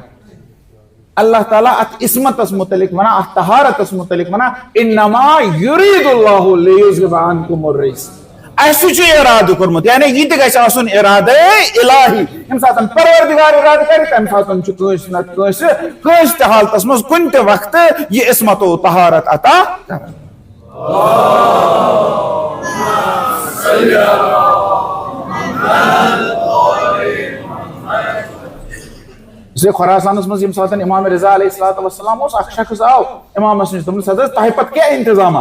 اللہ تعالیٰ ات عصمتس متعلق ونان ات طہارتس متعلق ونان انما یرید اللہ لیذهب عنکم الرجس اسہ ارادہ کورمت یعنی یہ گژھِ آسن ارادہ الہی یم ساتن پروردگار ارادہ کر تم ساتن کٲنٛسہِ نتہٕ کٲنٛسہِ تہِ حالتس مز کُنہِ تہِ وقتہٕ یہ عصمت و طہارت عطا کران اسے خراسانس مز یم ساتن امام رضا علیہ الصلوۃ والسلام اس اکھ شخص آو امامس نش دوٚپنس حضرت تۄہہِ پتہٕ کیٛاہ انتظامہ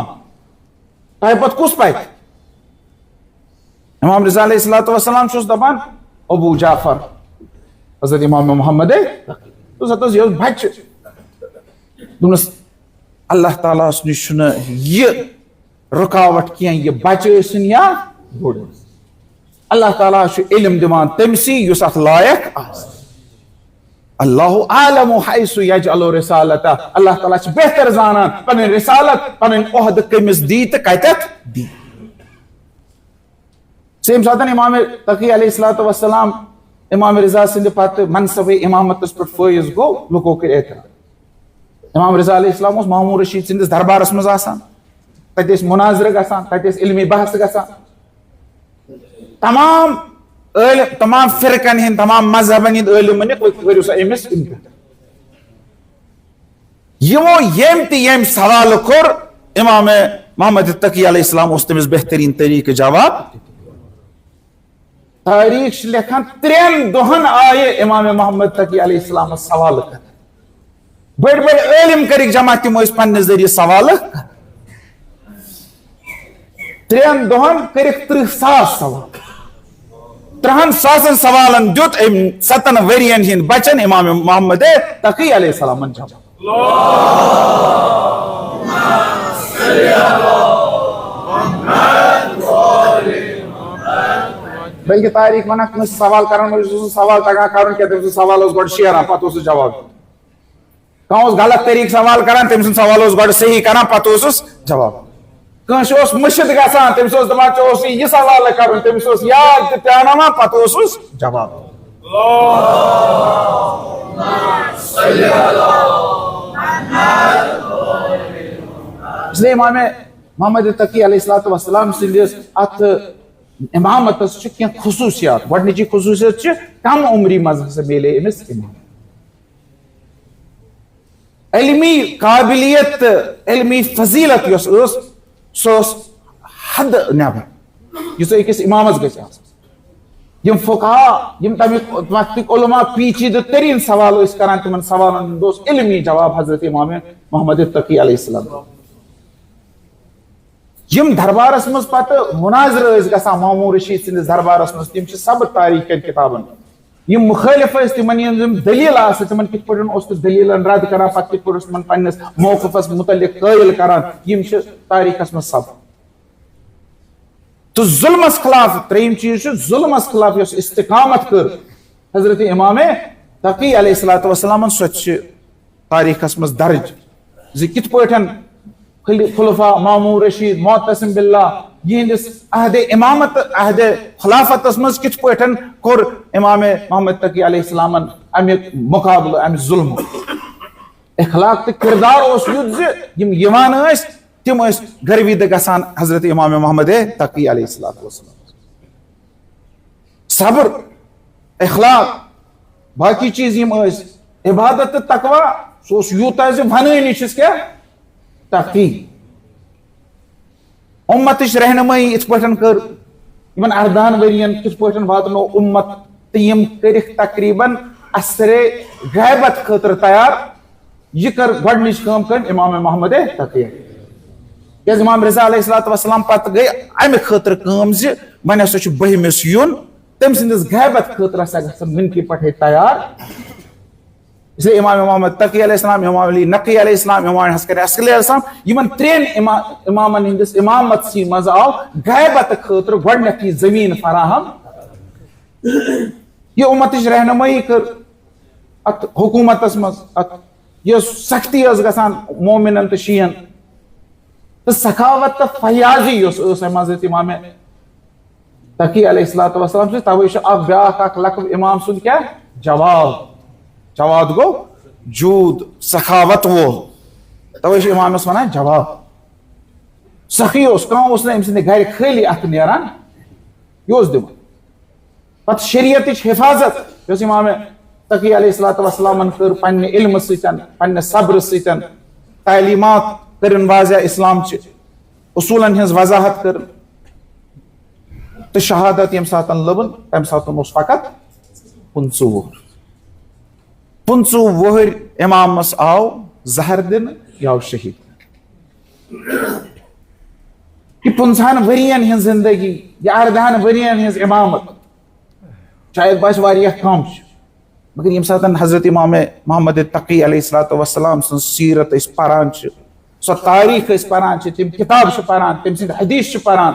تۄہہِ پتہٕ کُس پکہِ امام رضا علیہ الصلوۃ والسلام چھُس دپان ابو جعفر حضرت امام محمد حضرت یہ بچہ دوٚپنس اللہ تعالیٰ نش چھُنہٕ یہ رکاوٹ کینٛہہ یہ بچہ ٲسِن یا بوٚڑ اللہ تعالیٰ چھُ علم دِوان تٔمسٕے یُس اتھ لایق آسہِ اللہ عالم حیث یجعل رسالتہ اللہ تعالیٰ چھ بہتر زانان پنن رسالت پنن عہد کمس دی تو کتت دی سیم ساتن امام تقی علیہ الصلوۃ والسلام امام رضا سند پتہ منصب امامتس پر فائز گو لوکو کر اعتراض امام رضا علیہ السلام اس مامون رشید سندس دربارس مز آسان تتس مناظرہ گژھان تتس علمی بحث گژھان تمام فرقن ہند تمام مذہبن ہند علم ورو سا امس یمو یم تہ یم سوال کور امام محمد تقی علیہ السلام اس تمس بہترین طریقہ جواب تاریخ لکھان 3 دہن آئے امام محمد تقی علیہ السلام سوال کر بڑ بڑ علم کرک جمع تم پنہ ذریعہ سوال 3 دہن کرک 30,000 سوال 3,000 سوالن دیت 7 ورین ہند بچن امام محمد تقی علیہ السلام جواب بلکہ تاریخ ونان کس سوال کران سوال تگان کرن کیا تم سوال گۄڈٕ شیران پتہٕ اوسُس جواب کانٛہہ اوس غلط طریقہٕ سوال کران تم سوال گۄڈٕ صحیح کران پتہٕ اوسُس جواب کٲنٛسہِ اوس مٔشِد گژھان تٔمِس اوس دپان ژےٚ اوسُے یہِ سوال کرُن تٔمِس اوس یاد تہِ پیٛاناوان پتہٕ اوسُس جواب اس لیے امام محمد تقی علیہ الصلوۃ والسلام سندس ات امامتس کینٛہہ خصوصیات گۄڈنِچی خصوصیت چھ کم عمری مز ہسا میلے امس امام علمی قابلیت علمی فضیلت یس ٲس سۄ ٲس حد نٮ۪بر یُس أکِس امامس گژھِ آسٕنۍ یم فقہا یم تمیُک وقتٕکۍ علما پیچیدٕ تریٖن سوال ٲسۍ کران تمن سوالن ہُنٛد اوس علمی جواب حضرت امام محمد تقی علیہ السلام یم دربارس مز پتہ مناظرہ ٲسۍ گژھان مامون رشید سندس دربارس مز تم چھ سب تاریخ کٮ۪ن کتابن یم مخالف ٲسۍ تمن یم دلیل آسہٕ تمن کتھ پٲٹھۍ اوس تہٕ دلیلن رد کران پتہٕ کتھ پٲٹھۍ اوس تمن پننس موقفس متعلق قٲیل کران یم چھ تاریخس مز سب تو ظلمس خلاف تریم چیز چھ ظلمس خلاف یس استقامت کر حضرت امام تقی علیہ الصلوۃ والسلام سۄ چھ تاریخس مز درج زِ کتھ پٲٹھۍ خلفاء مامون رشید معتصم باللہ یہندس عہد امامت عہد خلافتس مز کتھ پٲٹھۍ کور امام محمد تقی علیہ السلام امیک مقابلہ امہ ظلم اخلاق تہ کردار اوس یُتھ زِ یم یوان ٲسۍ تم ٲسۍ گرویدہ گژھان حضرت امام محمد تقی علیہ الصلوۃ والسلام صبر اخلاق باقی چیز یم ٲسۍ عبادت تہ تقوی سُہ اوس یوٗتاہ زِ ونٲنی چھس کیا تقی امتچ رہنمائی ات پٲٹھۍ کر یمن 18 ورین کتھ پٲٹھۍ واتنو امت تہ یم کرکھ تقریباً اثر غیبت خاطر تیار یہ کر گۄڈنِچ کٲم کر امام محمد تقی کیاز امام رضا علیہ الصلوۃ والسلام پتہ گئی امہ خاطر کٲم زِ وۄنۍ ہسا چھُ بٔہمِس یُن تٔمۍ سٕنٛدِس غیبت خاطر ہسا گژھن وٕنکہِ پٮ۪ٹھے تیار اس لیے امام محمد تقی علیہ السلام امام علی نقی علیہ السلام امام حسکر عسکری علیہ السلام یمن 3 امامن ہندس امامت سی مز آو غیبت خاطر گۄڈنیتھٕے زمین فراہم یہ امتچ رہنمائی کر ات حکومتس مز ات یہ سختی ٲس گژھان مومنن تہٕ شیعن تہٕ سخاوت تہٕ فیاضی یۄس ٲس حضرت امام تقی علیہ السلام سے توے اخ بیاکھ اخ لقب امام سن کیا جواد گو جود سخاوت وول توے امامس ونان جواد سخی کم نا ام سند گھر خالی اتھ نیران یہ دان پتہ شریعت حفاظت یس امام تقی علیہ السلام کر پنہ علم ستن پنہ صبر ستن تعلیمات کرن واضح اسلام چہ اصولن ہز وضاحت کر تو شہادت یم سات لبن تم سات فقط 15 وہر امامس آو زہر دن یہ آو شہید یہ 15 ورین ہن زندگی یہ 18 ورین ہز امامت شاید باس واریاہ کم مگر یم سات حضرت امام محمد تقی علیہ السلام سن سیرت اس پران سو تاریخ اس پران تم کتاب پران تم سند حدیث پران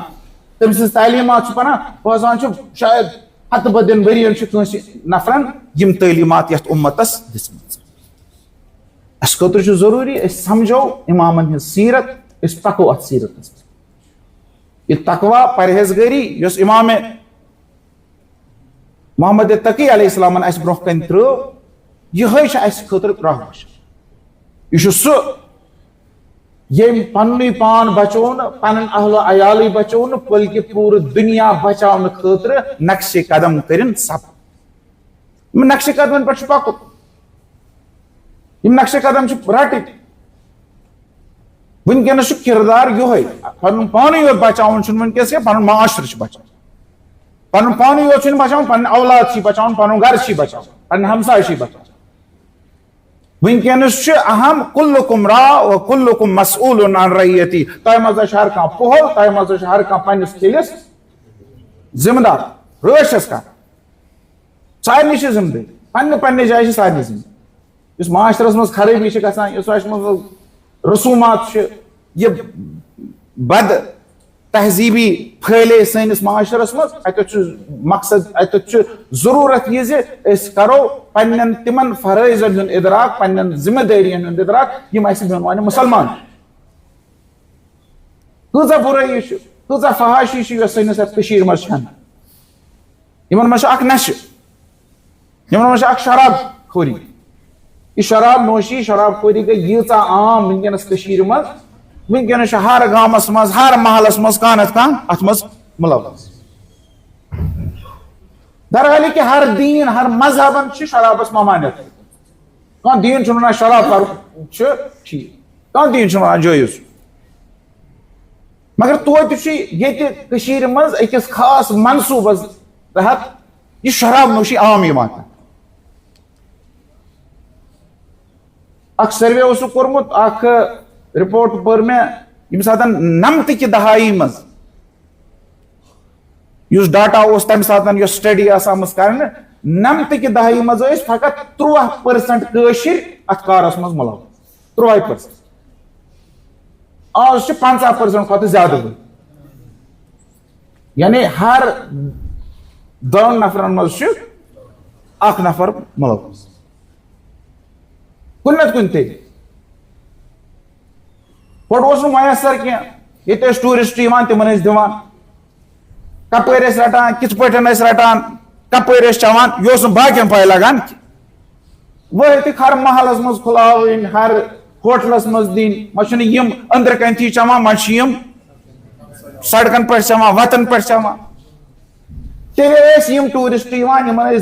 تم سن تعلیمات پران بوزان شاید ہتھ بدن ورین کنس نفرن یم تعلیمات یت امتس دسمت اس خاطر ضروری اس سمجھو امامن ہز سیرت اس پکو ات سیرت یہ تقوی پرہیزگاری یس امام محمد تقی علیہ السلام اس برہ کن ترو یہ اس خاطر رہنش یہ سہ یم پن پان بچون پن اہل عیال بچون بلکہ پور دنیا بچاؤن خاطر نقش قدم کرن سب نقش قدم پہ پکن یم نقش قدم رٹ ونکس کردار یہ پن پانے یوت بچاؤن ونکس پن معاشرہ بچاؤن پن پانے یوت بچاؤن پن اولاد بچاؤن پن گھر بچاؤن پن ہمسائے بچاؤن ونکس اہم کلکم را و کلکم مسئول عن رعیتی تہ مز ہر کھانا پہل تہ مز ہر کھانا پنس کھیلس ذمہ دار رٲچھس کر سارے ذمہ داری پنہ جائے سارے ذمہ اس معاشرس مز خرابی گژھان اس مز رسومات یہ بد تہذیبی پھیلے سنس معاشرس مز اتھ مقصد اتھ ضرورت یہ کرو پنن تمن فرائضن ہند ادراک پنن ذمہ دارین ہند ادراک یم اس بنوان مسلمان کۭژاہ برائی کۭژاہ فحاشی یس سنس کشیر مز یمن مز اخ نشہ یمن مز اخ شراب خوری یہ شراب نوشی شراب خوری گئی ییژاہ عام ونکس کشیر مز ونکس ہر گامس مز ہر محلس مز کان ات مز ملوث درحال کہ ہر دین ہر مذہبن شرابس ممانعت کان دین ونان شراب ٹھیک کان دین ونان جائز مگر توتہ مز اکس خاص منصوبس تحت یہ شراب نوشی عام اخ سروے اس کورمت اخ رپورٹ پور میں یم سات 90 کی دہائی مز اس ڈاٹا اس تمہ سات سٹڈی آمت کر 90 کی دہائی مز فقط 3% قشر ات کارس مز ملوث 3% آج 50% کھت زیادہ یعنی ہر 2 نفرن مز اخ نفر ملوث کن نت کن تھی پہ میسر کی ٹورسٹ تمن دان کپر رٹان کت پہ رٹان کپر چوان یہ باقین پائی لگان وہ ہر محلس مز کھلاوین ہر ہوٹلس مز دین یم اندر کنتھی چوان یم سڑکن پہ چوان وتن پہ چوان تیل یم ٹورسٹ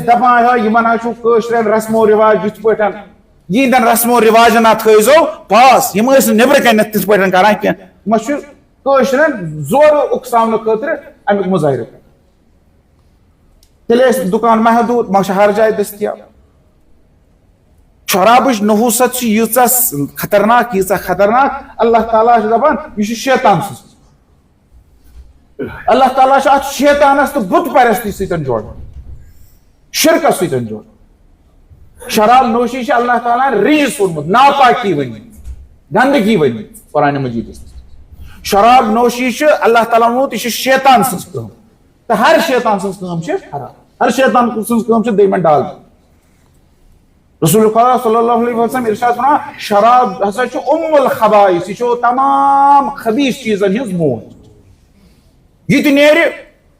دپان یمن رسم و رواج یت پہ یہندن رسم و رواجن تھو پاس یم نبر کن تھ پہ کران کی زور اکساؤن خاطر امیک مظاہرہ تیل دکان محدود مگر ہر جائے دستیاب شرابچ نحوست ییژا خطرناک اللہ تعالیٰ دپان یہ شیطان سن اللہ تعالیٰ ات شیطانس تو بت پرستی ستن جوڑان شرکس ستن جوڑان شراب نوشی اللہ تعالیٰ رجس ونمت ناپاکی ونمت گندگی ونمت قرآن مجید شراب نوشی اللہ تعالیٰ ونمت یہ شیطان سنس کام تو ہر شیطان سنس کام حرام ہر شیطان سنس کام دیمن ڈال رسول اللہ صلی اللہ علیہ وسلم ارشاد فرما شراب ہسا ام الخبائث یہ تمام خبیث چیزن ہز موج یہ نیرِ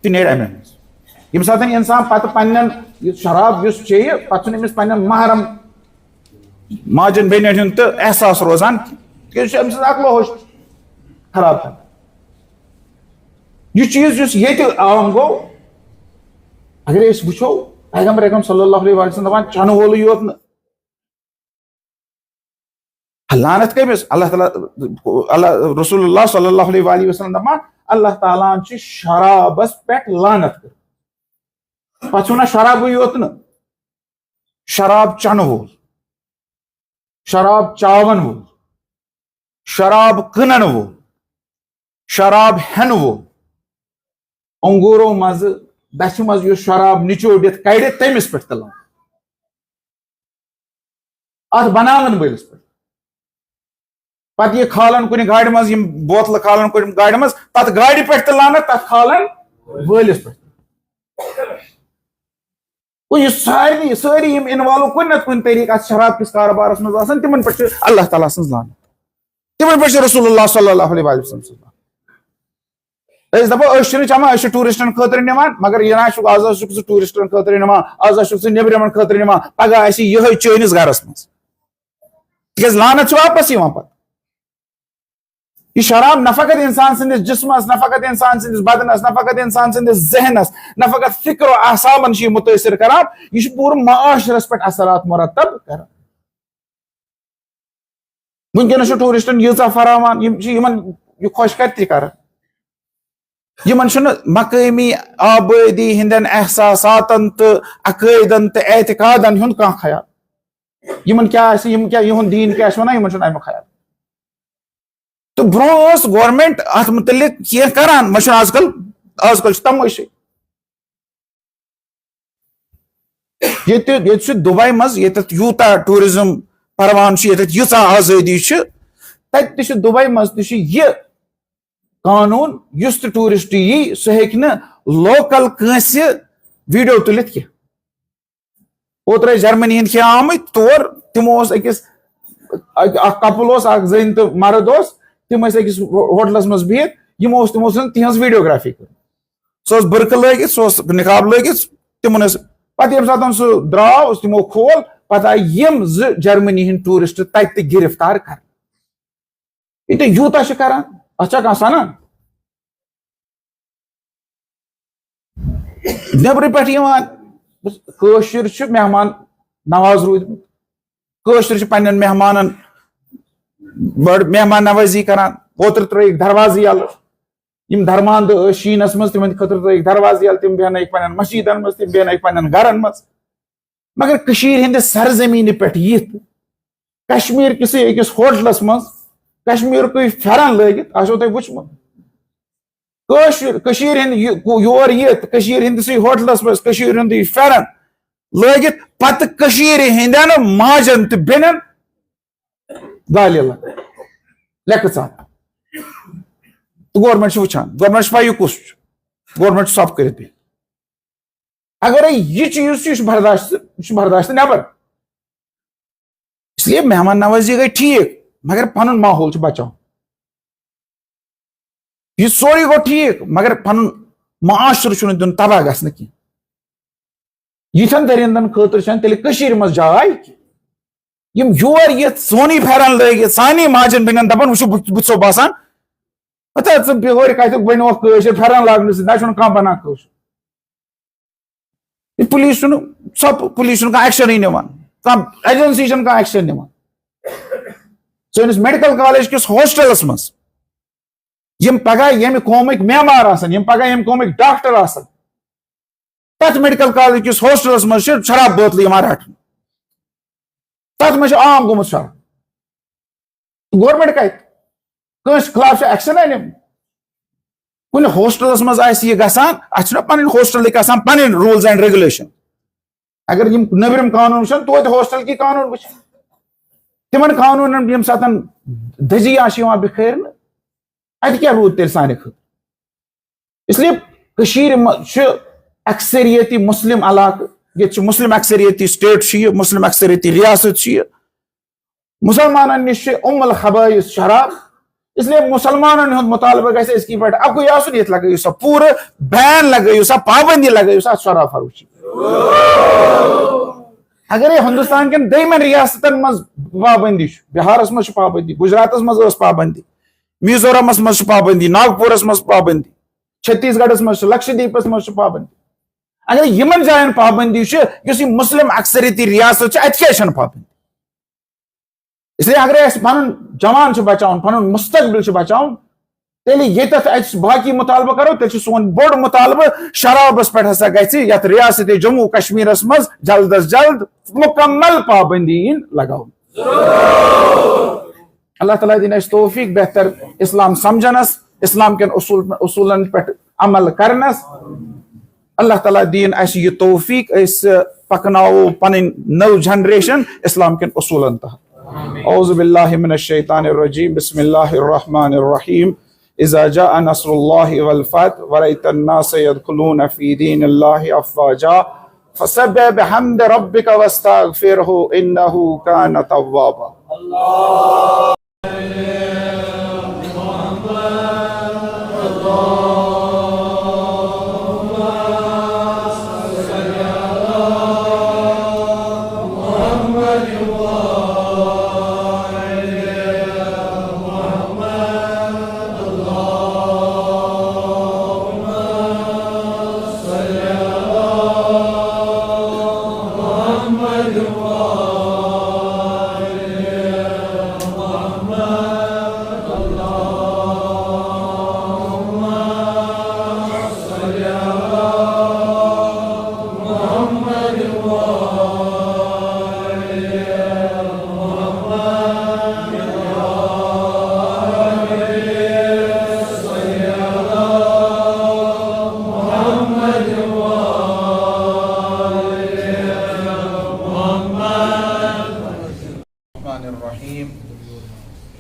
تہ نیرِ امے منٛز ییٚمہِ ساتہٕ اِنسان پتہٕ پننٮ۪ن شراب یُس چیٚیہِ پتہٕ چھُنہٕ أمِس پننٮ۪ن محرم ماجن بیٚنٮ۪ن ہُنٛد تہٕ احساس روزان تِکیٛازِ یہِ چھُ أمۍ سٕنٛز عقلو ہوش خراب کران یہ چیز یُس ییٚتہِ عام گوٚو اگر أسۍ وٕچھو پیغمبر اکرم صلی اللہ علیہ وسلم دپان چنہٕ وولٕے یوت نہٕ لعنت کٔمِس اللہ تعالیٰ اللہ رسول اللہ صلی اللہ علیہ وآلہ وسلم دپان اللہ تعالیٰ ہن چھِ شرابس پٮ۪ٹھ لعنت کٔرمٕژ پتہٕ چھُ ونان شرابٕے یوت نہٕ شراب چنہٕ وول شراب چاون وول شراب کٕنن وول شراب ہٮ۪نہٕ وول انگوٗرو منٛزٕ دچھِ منٛز یُس شراب نچوڑِتھ کڑِ تٔمِس پٮ۪ٹھ تہِ لعنت اتھ بناون وٲلِس پٮ۪ٹھ پتہٕ یہِ کھالن کُنہِ گاڑِ منٛز یِم بوتلہٕ کھالن کُنہِ گاڑِ منٛز تتھ گاڑِ پٮ۪ٹھ تہِ لعنت تتھ کھالن وٲلِس پٮ۪ٹھ گوٚو یہِ سٲری یِم اِنوالو کُنہِ نتہٕ کُنہِ طریٖقہٕ اتھ شراب کِس کاربارس منٛز آسان تِمن پٮ۪ٹھ چھِ اللہ تعالیٰ سٕنٛز لعنت تِمن پٮ۪ٹھ چھِ رسول اللہ صلی اللہ علیہ وسلم سٕنٛز لعنت أسۍ دپو أسۍ چھِنہٕ چٮ۪وان أسۍ چھِ ٹوٗرِسٹن خٲطرٕ نِوان مگر یہِ نہ چھُکھ آز حظ چھُکھ ژٕ ٹوٗرِسٹن خٲطرٕ نِوان آز حظ چھُکھ ژٕ نیبرِمن خٲطرٕ نِوان پگہہ آسہِ یِہوے چٲنِس گرس منٛز تِکیٛازِ لعنت چھِ واپس یِوان پتہٕ یہ شراب نہ فقط انسان سندس جسمس نہ فقط انسان سندس بدنس نہ فقط انسان سندس ذہنس نہ فقط فکر و اعصابن یہ متاثر کران یہ پورٕ معاشرس پہ اثرات مرتب کران ونکس ٹورسٹن ییژاہ فراوان یہ خوش کتہِ کران یمن مقامی آبادی ہندین احساساتن تو عقائدن تو اعتقادن ہند کانٛہہ خیال یمن کیا یہُنٛد دیٖن کیا ونان یمن چھُنہٕ امیُک خیال تو برونٛہہ ٲس گورمنٹ اتھ متعلق کینٛہہ کران وۄنۍ چھُنہٕ آز کل چھُ تماشے ییٚتہِ چھُ دُبے منٛز ییٚتٮ۪تھ یوٗتاہ ٹوٗرزم پروان چھُ ییٚتٮ۪تھ ییٖژاہ آزٲدی چھِ تتہِ تہِ چھُ دُبے منٛز تہِ چھُ یہِ قانوٗن یُس تہِ ٹوٗرسٹ یی سُہ ہیٚکہِ نہٕ لوکل کٲنٛسہِ ویڈیو تُلِتھ کینٛہہ اوترٕ ٲسۍ جرمنی ہٕنٛدۍ کینٛہہ آمٕتۍ تور تِمو اوس أکِس اکھ کپل اوس اکھ زٔنۍ تہٕ مرد اوس تِم ٲسۍ أکِس ہوٹلس منٛز بِہِتھ تِمو تِہنٛز ویڈیوگرافی کٔر سُہ اوس برقعہٕ لٲگِتھ سُہ اوس نقاب لٲگِتھ تِمن ٲس پتہٕ ییٚمہِ ساتہٕ سُہ درٛاو تِمو کھول پتہٕ آیہِ یِم زٕ جرمنی ہٕنٛدۍ ٹوٗرسٹ تتہِ تہِ گرفتار کرنہٕ ییٚتہِ یوٗتاہ چھِ کران اتھ چھا کانٛہہ سنان نیبرٕ پٮ۪ٹھ یِوان کٲشِر چھِ مہمان نواز روٗدمٕتۍ کٲشِر چھِ پننٮ۪ن مہمانن بٔڑ مہمان نوٲزی کران اوترٕ ترٲیِکھ دروازٕ یلہٕ یِم درماندٕ ٲسۍ شیٖنس منٛز تِمن خٲطرٕ ترٲیِکھ دروازٕ یلہٕ تِم بیٚہنٲیِکھ پننٮ۪ن مسجدن منٛز تِم بیٚہنٲیِکھ پننٮ۪ن گرن منٛز مگر کٔشیٖرِ ہٕنٛدِس سرزمیٖنہِ پٮ۪ٹھ یِتھ کشمیٖر کِسٕے أکِس ہوٹلس منٛز کشمیٖرکُے پھیرن لٲگِتھ آسیو تۄہہِ وٕچھمُت کٔشیٖرِ ہٕنٛدۍ یور یِتھ کٔشیٖرِ ہٕنٛدِسٕے ہوٹلس منٛز کٔشیٖرِ ہُنٛدُے پھیرن لٲگِتھ پتہٕ کٔشیٖرِ ہٕنٛدٮ۪ن ماجن تہٕ بیٚنٮ۪ن گالہِ لیٚکھٕ ژان تہٕ گورمنٹ چھُ وٕچھان گورمنٹ چھُ پاے کُس چھُ گورمنٹ چھُ سۄپ کٔرِتھ بِہِتھ اگرے یہِ چیٖز چھُ یہِ چھُ برداشت نٮ۪بر اس لیے مہمان نوٲزی گٔے ٹھیٖک مگر پنُن ماحول چھُ بچاوُن یہِ سورُے گوٚو ٹھیٖک مگر پنُن معاشرٕ چھُنہٕ دیُن تباہ گژھنہٕ کینٛہہ یِتھٮ۪ن درندن خٲطرٕ چھنہٕ تیٚلہِ کٔشیٖرِ منٛز جاے یِم یور یِتھ سونُے پھیرن لٲگِتھ سانے ماجن بیٚنٮ۪ن دپان وٕچھو بہٕ چھُسو باسان پتہ ژٕ بِہورِ کتیُک بنیوکھ کٲشِر پھیرن لاگنہٕ سۭتۍ نہ چھُنہٕ کانٛہہ بنان کٲشُر پُلیٖس چھُنہٕ کانٛہہ ایکشنٕے نِوان کانٛہہ ایجنسی چھنہٕ کانٛہہ ایکشن نِوان سٲنِس میڈیکل کالیج کِس ہوسٹلس منٛز یِم پگہہ ییٚمہِ قومٕکۍ معمار آسن یِم پگہہ ییٚمہِ قومٕکۍ ڈاکٹر آسن تتھ میڈیکل کالیج کِس ہوسٹلس منٛز چھِ شراب بٲتلہٕ یِوان رٹنہٕ تتھ منٛز چھُ عام گوٚمُت شراب گورمنٹ کتہِ کٲنٛسہِ خلاف چھِ ایکشنا نِمٕتۍ کُنہِ ہوسٹلس منٛز آسہِ یہِ گژھان اتھ چھُنہ پنٕنۍ ہوسٹلٕکۍ آسان پنٕنۍ روٗلز اینڈ ریگولیشن اگر یِم نیبرِم قانوٗن وٕچھن توتہِ ہوسٹل کی قانوٗن وٕچھن تِمن قانوٗنن ییٚمہِ ساتہٕ دٔجِیا چھِ یِوان بِکھٲرنہٕ اتہِ کیٛاہ روٗد تیٚلہِ سانہِ خٲطرٕ اس لیے کٔشیٖرِ منٛز چھُ اکثریتی مسلم علاقہٕ ییٚتہِ چھُ مسلم اکثریتی سٹیٹ چھُ یہِ مسلم اکثریتی ریاست چھُ یہِ مُسلمانن نِش چھِ الخبائث شراب اس لیے مسلمانوں ہند مطالبہ گژھِ اس کی پہ اب کوئی آسن یہ لگائیو سا پورا بین لگائیو سا پابندی لگائیو سا شراب فروشی اگر یہ ہندوستان کن دیمن ریاستن مز پابندی بہارس مز پابندی گجراتس مز پابندی میزورمس مز پابندی ناگپورس مز پابندی چھتیس گڑھس مز لکشدیپس مز پابندی اگر یمن جائن پابندی اس مسلم اکثریتی ریاست ات پابندی اس لیے اگر اس پن جوان بچاؤن پن مستقبل بچاؤن تیل یتھ باقی مطالبہ کرو تیل سون بوڑ مطالبہ شرابس پہ ہسا گھت ریاست جموں کشمیرس مز جلد از جلد مکمل پابندی لگاؤ اللہ تعالیٰ دین اس توفیق بہتر اسلام سمجھنس اسلام کن اصولن پہ عمل کرنس اللہ تعالیٰ دین اس یہ توفیق اس پکناو پن نو جنریشن اسلام کن اصولن تحت اعوذ باللہ من الشیطان الرجیم بسم اللہ الرحمن الرحیم اذا جاء نصر اللہ والفتح ورأيت الناس يدخلون في دين الله افواجا فسبح بحمد ربك واستغفره انه كان توابا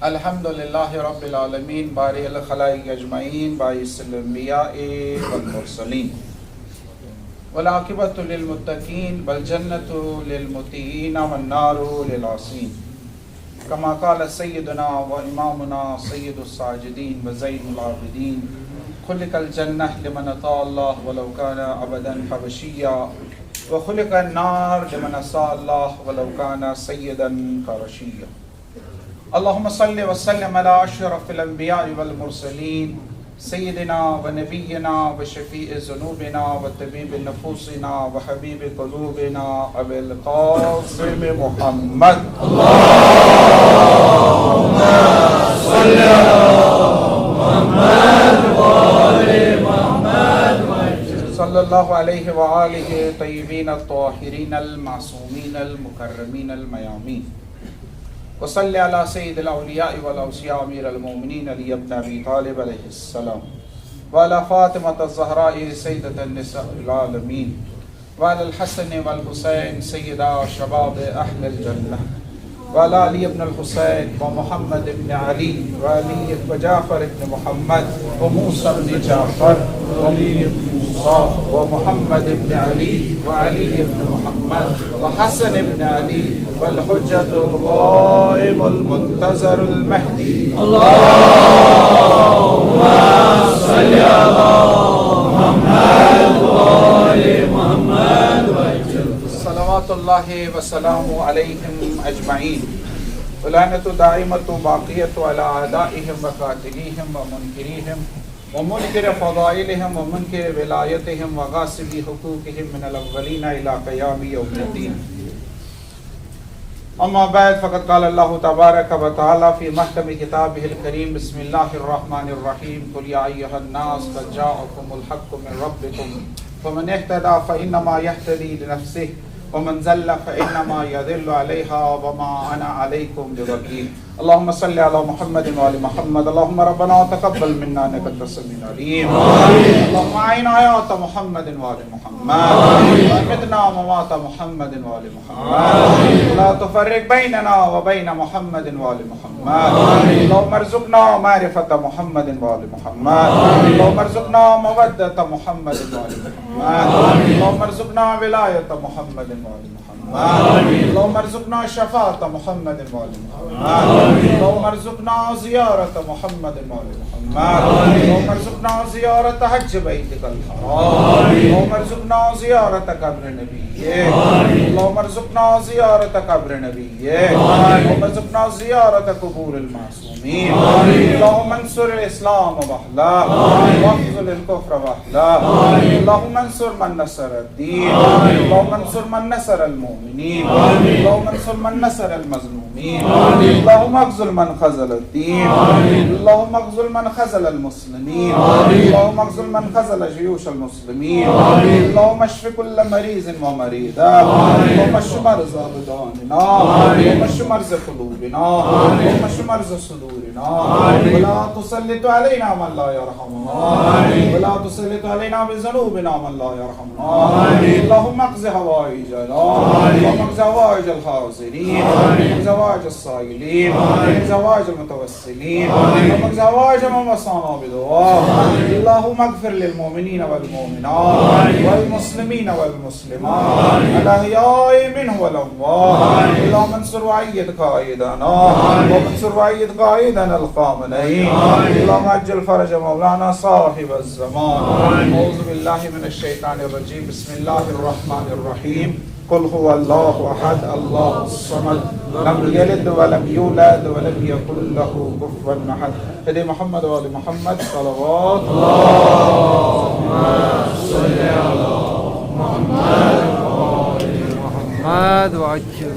الحمدللہ رب العالمین بارئ الخلائق اجمعین باعث الانبیاء والمرسلین والعاقبۃ للمتقین والجنۃ للمطیعین والنار للعاصین کما قال سیدنا و امامنا سید الساجدین وزین العابدین خلق الجنہ لمن اطاع اللہ ولو کان عبدا حبشیا وخلق النار لمن عصى اللہ ولو کان سیدا قرشیا اللهم صل وسلم على اشرف الانبیاء والمرسلین سیدنا و نبینا و شفیع ذنوبنا و طبیب نفوسنا و حبیب قلوبنا ابی القاسم محمد اللهم صل على محمد وآل محمد صلی اللہ علیہ وآلہ طیبین الطاہرین المعصومین المکرمین المیامین وصلی علی سید الاولیاء والاوصیاء امیر المومنین علی ابن ابی طالب علیہ السلام وعلی فاطمة الزہراء سیدۃ النساء العالمین وعلی الحسن والحسین سیدہ شباب اہل الجنہ وعلی علی ابن الحسین ومحمد ابن علی وعلی وجعفر ابن محمد وموسیٰ ابن جعفر وعلی ابن موسیٰ ومحمد ابن علی وعلی ابن محمد وحسن ابن علی والحجة القائم المنتظر المهدي اللهم صل على محمد وآل محمد صلوات اللہ وسلام علیہم اجمعین ولعنة دائمة باقیة على اعدائهم وقاتليهم ومنکريهم ومنکر فضائلهم ومنکر ولایتهم وغاصب حقوقهم من الاولین الى قیام یوم الدین اما بعد فقد قال اللہ تبارک و تعالی فی محکم کتابہ الکریم بسم اللہ الرحمن الرحیم قل یا ایہا الناس قد جاءکم الحق من ربکم فمن اہتدى فانما یہتدی لنفسہ ومن ضل فانما یضل علیہا وما انا علیکم بوکیل اللهم صل على محمد وعلى محمد اللهم ربنا تقبل منا انك انت السميع العليم اللهم اعن حياة محمد وعلى محمد وامتنا وموات محمد وعلى محمد لا تفرق بيننا وبين محمد وعلى محمد اللهم ارزقنا معرفة محمد وعلى محمد اللهم ارزقنا مودة محمد وعلى محمد اللهم ارزقنا ولاية محمد وعلى محمد اللهم ارزقنا شفاعة محمد وآل محمد. اللهم ارزقنا زيارة محمد وآل محمد. اللهم ارزقنا زيارة حج بيتك الحرام. اللهم ارزقنا زيارة قبر نبيك. اللهم ارزقنا زيارة قبر نبيك. اللهم ارزقنا زيارة قبور المعصومين. اللهم انصر الإسلام وأهله واخذل الكفر وأهله. اللهم انصر من نصر الدين. اللهم انصر من نصر المؤمنين. اللهم انصر من نصر المظلومين. اللهم اخذل من خذل الدين. اللهم اخذل من خذل المسلمين. اللهم اخذل من خذل جيوش المسلمين. اللهم اشف كل مريض ومريضة. اللهم اشف مرضى بداننا. اللهم اشف مرضى قلوبنا. اللهم اشف مرضى صدورنا. ولا تسلط علينا من لا يرحمنا. ولا تسلط علينا بذنوبنا من لا يرحمنا. اللهم اقض حوائجنا. اللهم اقض حوائج الحاضرين. اقض حوائج السائلين. اقض حوائج المتوسلين. اللهم اقض حوائج من وصانا بدعاء. اللهم اغفر للمؤمنين والمؤمنات والمسلمين والمسلمات الأحياء منهم والأموات. اللهم انصر وأيد قائدنا. اللهم انصر وأيد قائدنا الخامنئي. اللهم اجل فرج مولانا صاحب الزمان. أعوذ بالله من الشيطان الرجيم. بسم الله الرحمن الرحيم. قل هو الله أحد الله الصمد لم يلد ولم يولد ولم يكن له كفوا أحد. سيدنا محمد وآل محمد صلوات اللهم صل على محمد وآل محمد وعجل